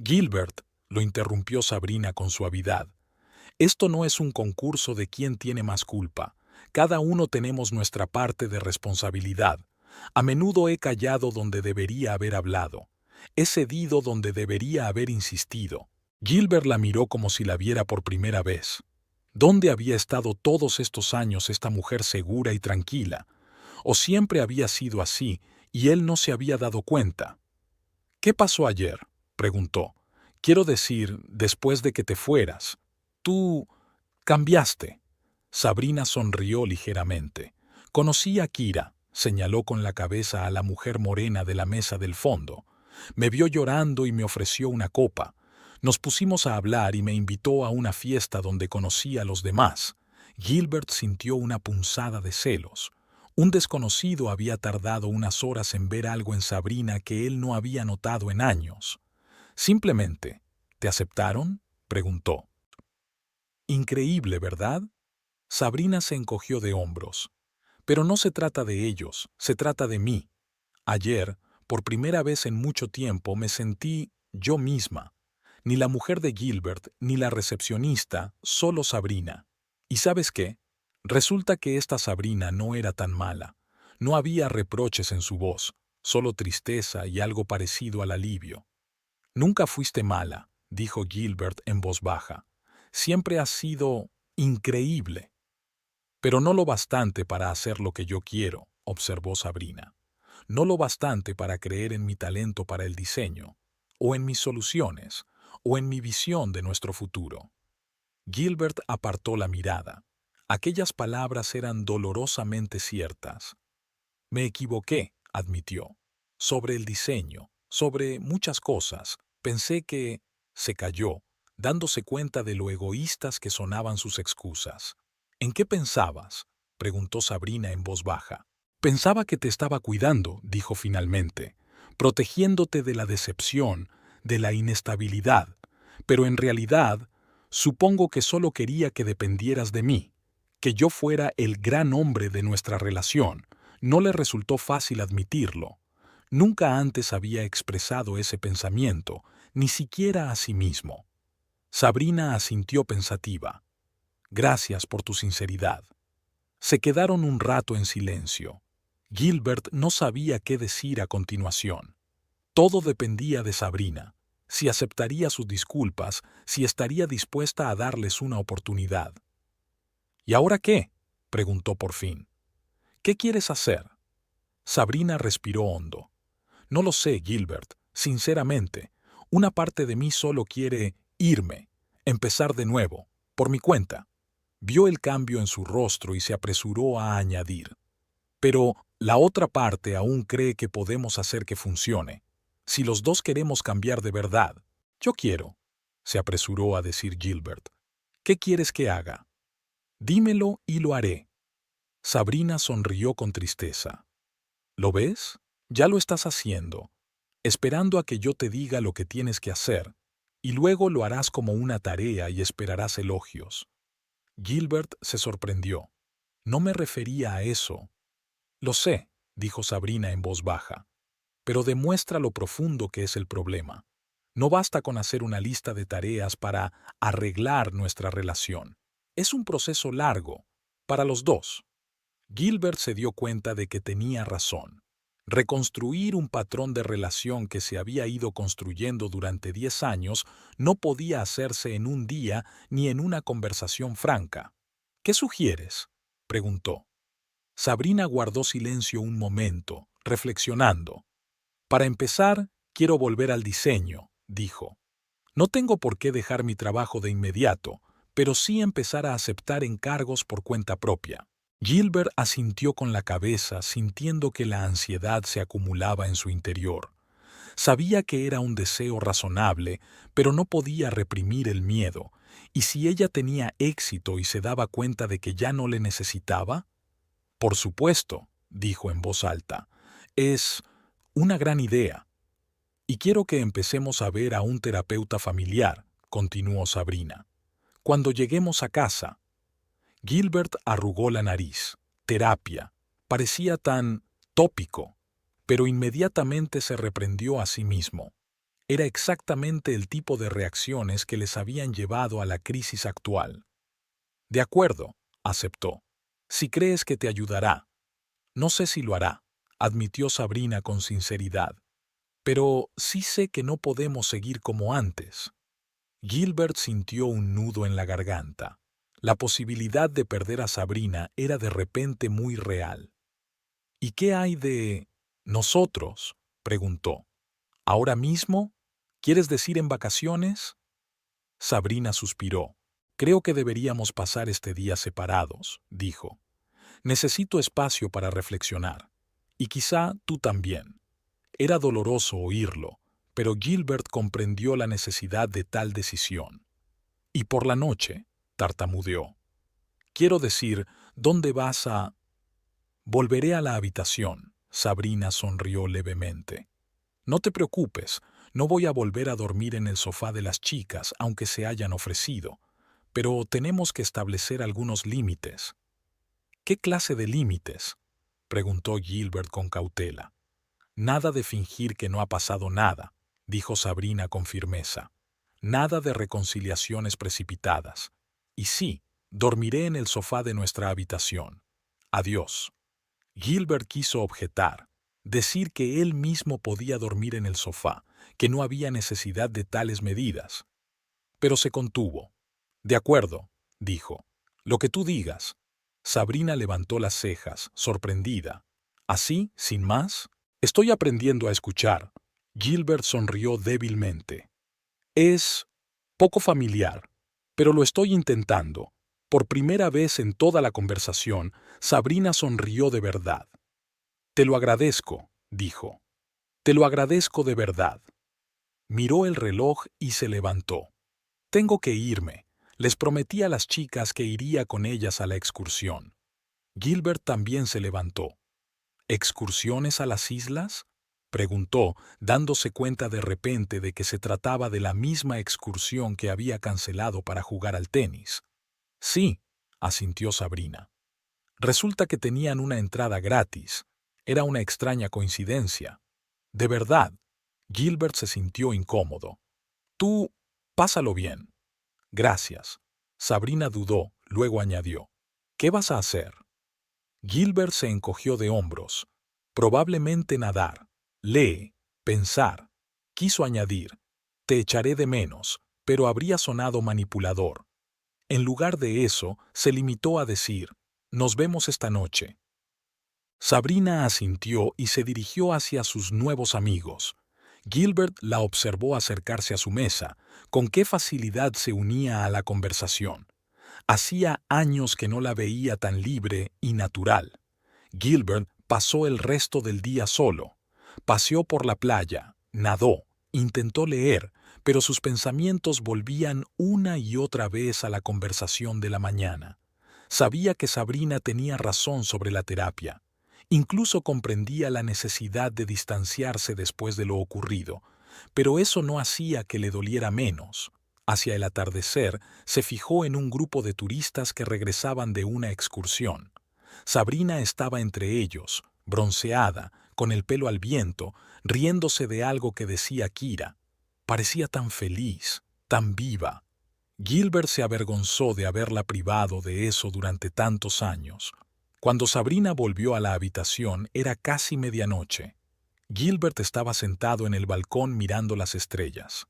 Gilbert, lo interrumpió Sabrina con suavidad. Esto no es un concurso de quién tiene más culpa. Cada uno tenemos nuestra parte de responsabilidad. A menudo he callado donde debería haber hablado. He cedido donde debería haber insistido. Gilbert la miró como si la viera por primera vez. ¿Dónde había estado todos estos años esta mujer segura y tranquila? ¿O siempre había sido así y él no se había dado cuenta? ¿Qué pasó ayer?, preguntó. Quiero decir, después de que te fueras. Tú cambiaste. Sabrina sonrió ligeramente. Conocí a Kira, señaló con la cabeza a la mujer morena de la mesa del fondo. Me vio llorando y me ofreció una copa. Nos pusimos a hablar y me invitó a una fiesta donde conocí a los demás. Gilbert sintió una punzada de celos. Un desconocido había tardado unas horas en ver algo en Sabrina que él no había notado en años. Simplemente, ¿te aceptaron?, preguntó. Increíble, ¿verdad? Sabrina se encogió de hombros. Pero no se trata de ellos, se trata de mí. Ayer, por primera vez en mucho tiempo, me sentí yo misma. Ni la mujer de Gilbert, ni la recepcionista, solo Sabrina. ¿Y sabes qué? Resulta que esta Sabrina no era tan mala. No había reproches en su voz, solo tristeza y algo parecido al alivio. Nunca fuiste mala, dijo Gilbert en voz baja. Siempre has sido increíble. Pero no lo bastante para hacer lo que yo quiero, observó Sabrina. No lo bastante para creer en mi talento para el diseño, o en mis soluciones, o en mi visión de nuestro futuro. Gilbert apartó la mirada. Aquellas palabras eran dolorosamente ciertas. Me equivoqué, admitió. Sobre el diseño, sobre muchas cosas. Pensé que... Se calló, dándose cuenta de lo egoístas que sonaban sus excusas. ¿En qué pensabas?, preguntó Sabrina en voz baja. Pensaba que te estaba cuidando, dijo finalmente, protegiéndote de la decepción, de la inestabilidad. Pero en realidad, supongo que solo quería que dependieras de mí, que yo fuera el gran hombre de nuestra relación. No le resultó fácil admitirlo. Nunca antes había expresado ese pensamiento, ni siquiera a sí mismo. Sabrina asintió pensativa. Gracias por tu sinceridad. Se quedaron un rato en silencio. Gilbert no sabía qué decir a continuación. Todo dependía de Sabrina, si aceptaría sus disculpas, si estaría dispuesta a darles una oportunidad. ¿Y ahora qué?, preguntó por fin. ¿Qué quieres hacer? Sabrina respiró hondo. No lo sé, Gilbert, sinceramente. Una parte de mí solo quiere irme, empezar de nuevo, por mi cuenta. Vio el cambio en su rostro y se apresuró a añadir. Pero la otra parte aún cree que podemos hacer que funcione. Si los dos queremos cambiar de verdad, yo quiero, se apresuró a decir Gilbert. ¿Qué quieres que haga? Dímelo y lo haré. Sabrina sonrió con tristeza. ¿Lo ves? Ya lo estás haciendo, esperando a que yo te diga lo que tienes que hacer, y luego lo harás como una tarea y esperarás elogios. Gilbert se sorprendió. No me refería a eso. Lo sé, dijo Sabrina en voz baja, pero demuestra lo profundo que es el problema. No basta con hacer una lista de tareas para arreglar nuestra relación. Es un proceso largo, para los dos. Gilbert se dio cuenta de que tenía razón. Reconstruir un patrón de relación que se había ido construyendo durante 10 años no podía hacerse en un día ni en una conversación franca. ¿Qué sugieres?, preguntó. Sabrina guardó silencio un momento, reflexionando. Para empezar, quiero volver al diseño, dijo. No tengo por qué dejar mi trabajo de inmediato, pero sí empezar a aceptar encargos por cuenta propia. Gilbert asintió con la cabeza, sintiendo que la ansiedad se acumulaba en su interior. Sabía que era un deseo razonable, pero no podía reprimir el miedo. ¿Y si ella tenía éxito y se daba cuenta de que ya no le necesitaba? Por supuesto, dijo en voz alta. Es una gran idea. Y quiero que empecemos a ver a un terapeuta familiar, continuó Sabrina. Cuando lleguemos a casa. Gilbert arrugó la nariz. Terapia. Parecía tan tópico, pero inmediatamente se reprendió a sí mismo. Era exactamente el tipo de reacciones que les habían llevado a la crisis actual. De acuerdo, aceptó. Si crees que te ayudará. No sé si lo hará, admitió Sabrina con sinceridad. Pero sí sé que no podemos seguir como antes. Gilbert sintió un nudo en la garganta. La posibilidad de perder a Sabrina era de repente muy real. ¿Y qué hay de nosotros?, preguntó. ¿Ahora mismo? ¿Quieres decir en vacaciones? Sabrina suspiró. Creo que deberíamos pasar este día separados, dijo. Necesito espacio para reflexionar. Y quizá tú también. Era doloroso oírlo, pero Gilbert comprendió la necesidad de tal decisión. Y por la noche, tartamudeó. Quiero decir, ¿dónde vas a...? Volveré a la habitación. Sabrina sonrió levemente. No te preocupes, no voy a volver a dormir en el sofá de las chicas, aunque se hayan ofrecido. Pero tenemos que establecer algunos límites. ¿Qué clase de límites?, preguntó Gilbert con cautela. Nada de fingir que no ha pasado nada, dijo Sabrina con firmeza. Nada de reconciliaciones precipitadas. Y sí, dormiré en el sofá de nuestra habitación. Adiós. Gilbert quiso objetar, decir que él mismo podía dormir en el sofá, que no había necesidad de tales medidas. Pero se contuvo. De acuerdo, dijo. Lo que tú digas. Sabrina levantó las cejas, sorprendida. ¿Así, sin más? Estoy aprendiendo a escuchar. Gilbert sonrió débilmente. Es poco familiar, pero lo estoy intentando. Por primera vez en toda la conversación, Sabrina sonrió de verdad. Te lo agradezco, dijo. Te lo agradezco de verdad. Miró el reloj y se levantó. Tengo que irme. Les prometí a las chicas que iría con ellas a la excursión. Gilbert también se levantó. ¿Excursiones a las islas?, preguntó, dándose cuenta de repente de que se trataba de la misma excursión que había cancelado para jugar al tenis. Sí, asintió Sabrina. Resulta que tenían una entrada gratis. Era una extraña coincidencia. De verdad, Gilbert se sintió incómodo. Tú, pásalo bien. Gracias. Sabrina dudó, luego añadió. ¿Qué vas a hacer? Gilbert se encogió de hombros. Probablemente nadar. Lee, pensar. Quiso añadir. Te echaré de menos, pero habría sonado manipulador. En lugar de eso, se limitó a decir, nos vemos esta noche. Sabrina asintió y se dirigió hacia sus nuevos amigos. Gilbert la observó acercarse a su mesa, con qué facilidad se unía a la conversación. Hacía años que no la veía tan libre y natural. Gilbert pasó el resto del día solo. Paseó por la playa, nadó, intentó leer, pero sus pensamientos volvían una y otra vez a la conversación de la mañana. Sabía que Sabrina tenía razón sobre la terapia. Incluso comprendía la necesidad de distanciarse después de lo ocurrido, pero eso no hacía que le doliera menos. Hacia el atardecer, se fijó en un grupo de turistas que regresaban de una excursión. Sabrina estaba entre ellos, bronceada, con el pelo al viento, riéndose de algo que decía Kira. Parecía tan feliz, tan viva. Gilbert se avergonzó de haberla privado de eso durante tantos años. Cuando Sabrina volvió a la habitación era casi medianoche. Gilbert estaba sentado en el balcón mirando las estrellas.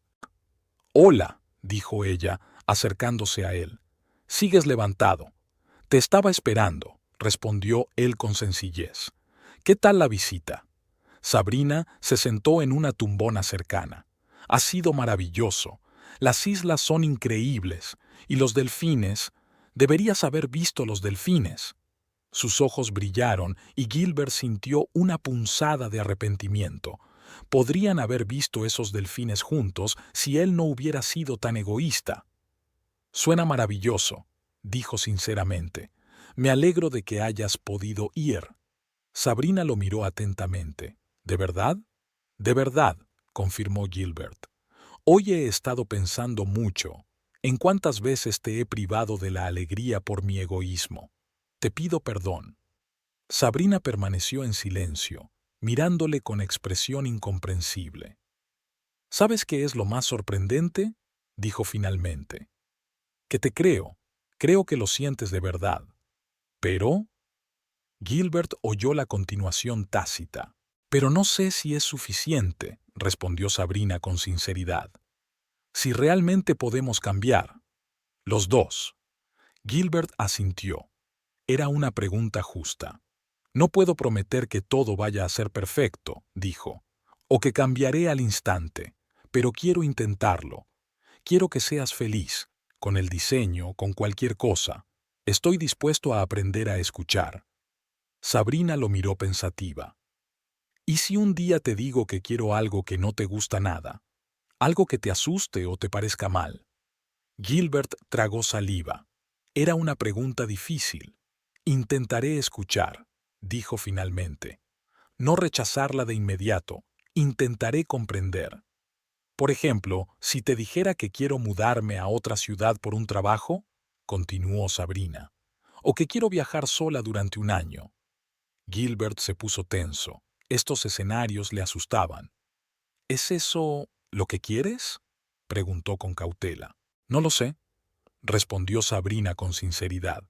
«Hola», dijo ella, acercándose a él. «Sigues levantado. Te estaba esperando, respondió él con sencillez. ¿Qué tal la visita? Sabrina se sentó en una tumbona cercana. Ha sido maravilloso. Las islas son increíbles. Y los delfines. Deberías haber visto los delfines. Sus ojos brillaron y Gilbert sintió una punzada de arrepentimiento. Podrían haber visto esos delfines juntos si él no hubiera sido tan egoísta. Suena maravilloso, dijo sinceramente. Me alegro de que hayas podido ir. Sabrina lo miró atentamente. ¿De verdad? De verdad, confirmó Gilbert. Hoy he estado pensando mucho en cuántas veces te he privado de la alegría por mi egoísmo. Te pido perdón. Sabrina permaneció en silencio, mirándole con expresión incomprensible. ¿Sabes qué es lo más sorprendente? Dijo finalmente. Que te creo. Creo que lo sientes de verdad. Pero... Gilbert oyó la continuación tácita. Pero no sé si es suficiente, respondió Sabrina con sinceridad. Si realmente podemos cambiar. Los dos. Gilbert asintió. Era una pregunta justa. No puedo prometer que todo vaya a ser perfecto, dijo, o que cambiaré al instante, pero quiero intentarlo. Quiero que seas feliz, con el diseño, con cualquier cosa. Estoy dispuesto a aprender a escuchar. Sabrina lo miró pensativa. ¿Y si un día te digo que quiero algo que no te gusta nada? Algo que te asuste o te parezca mal. Gilbert tragó saliva. Era una pregunta difícil. Intentaré escuchar, dijo finalmente. No rechazarla de inmediato. Intentaré comprender. Por ejemplo, si te dijera que quiero mudarme a otra ciudad por un trabajo, continuó Sabrina, o que quiero viajar sola durante un año. Gilbert se puso tenso. Estos escenarios le asustaban. ¿Es eso lo que quieres? Preguntó con cautela. No lo sé, respondió Sabrina con sinceridad.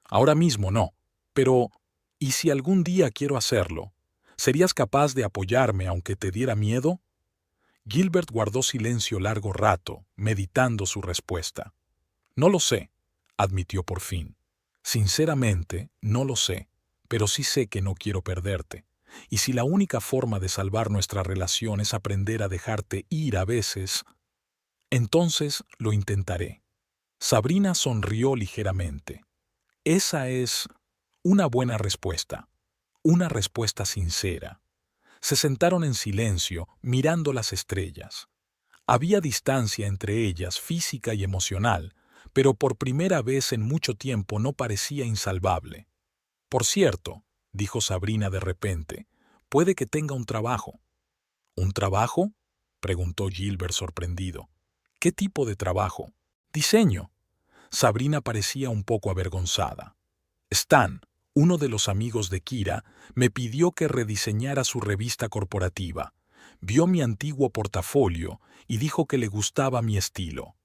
Ahora mismo no, pero ¿y si algún día quiero hacerlo? ¿Serías capaz de apoyarme aunque te diera miedo? Gilbert guardó silencio largo rato, meditando su respuesta. No lo sé, admitió por fin. Sinceramente, no lo sé, pero sí sé que no quiero perderte. Y si la única forma de salvar nuestra relación es aprender a dejarte ir a veces, entonces lo intentaré. Sabrina sonrió ligeramente. Esa es una buena respuesta, una respuesta sincera. Se sentaron en silencio, mirando las estrellas. Había distancia entre ellas, física y emocional, pero por primera vez en mucho tiempo no parecía insalvable. Por cierto, dijo Sabrina de repente, puede que tenga un trabajo. ¿Un trabajo? Preguntó Gilbert sorprendido. ¿Qué tipo de trabajo? Diseño. Sabrina parecía un poco avergonzada. Stan, uno de los amigos de Kira, me pidió que rediseñara su revista corporativa. Vio mi antiguo portafolio y dijo que le gustaba mi estilo.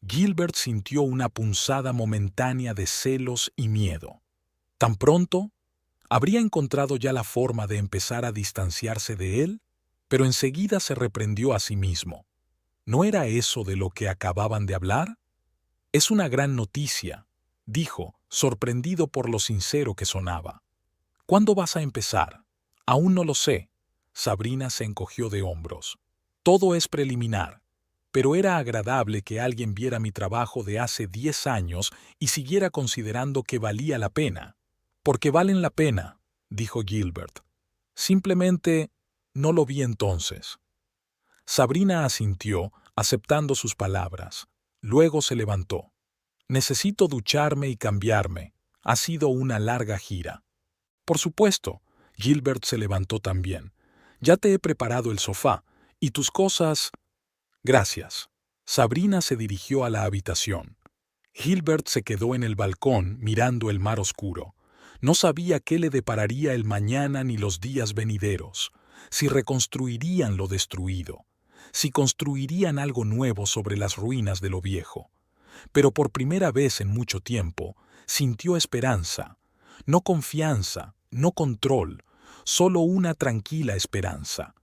Gilbert sintió una punzada momentánea de celos y miedo. ¿Tan pronto? ¿Habría encontrado ya la forma de empezar a distanciarse de él? Pero enseguida se reprendió a sí mismo. ¿No era eso de lo que acababan de hablar? Es una gran noticia, dijo, sorprendido por lo sincero que sonaba. ¿Cuándo vas a empezar? Aún no lo sé. Sabrina se encogió de hombros. Todo es preliminar, pero era agradable que alguien viera mi trabajo de hace 10 años y siguiera considerando que valía la pena. Porque valen la pena, dijo Gilbert. Simplemente no lo vi entonces. Sabrina asintió, aceptando sus palabras. Luego se levantó. Necesito ducharme y cambiarme. Ha sido una larga gira. Por supuesto. Gilbert se levantó también. Ya te he preparado el sofá. ¿Y tus cosas? Gracias. Sabrina se dirigió a la habitación. Gilbert se quedó en el balcón mirando el mar oscuro. No sabía qué le depararía el mañana ni los días venideros, si reconstruirían lo destruido, si construirían algo nuevo sobre las ruinas de lo viejo. Pero por primera vez en mucho tiempo sintió esperanza, no confianza, no control, solo una tranquila esperanza.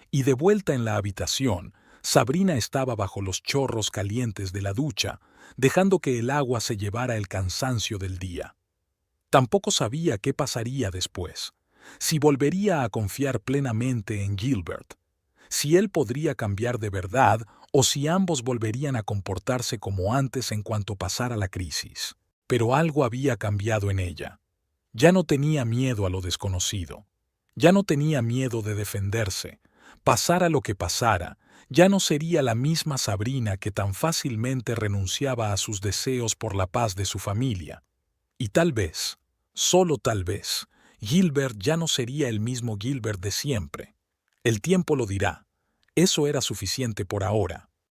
Y de vuelta en la habitación, Sabrina estaba bajo los chorros calientes de la ducha, dejando que el agua se llevara el cansancio del día. Tampoco sabía qué pasaría después, si volvería a confiar plenamente en Gilbert, si él podría cambiar de verdad o si ambos volverían a comportarse como antes en cuanto pasara la crisis. Pero algo había cambiado en ella. Ya no tenía miedo a lo desconocido. Ya no tenía miedo de defenderse. Pasara lo que pasara, ya no sería la misma Sabrina que tan fácilmente renunciaba a sus deseos por la paz de su familia. Y tal vez, solo tal vez, Gilbert ya no sería el mismo Gilbert de siempre. El tiempo lo dirá. Eso era suficiente por ahora.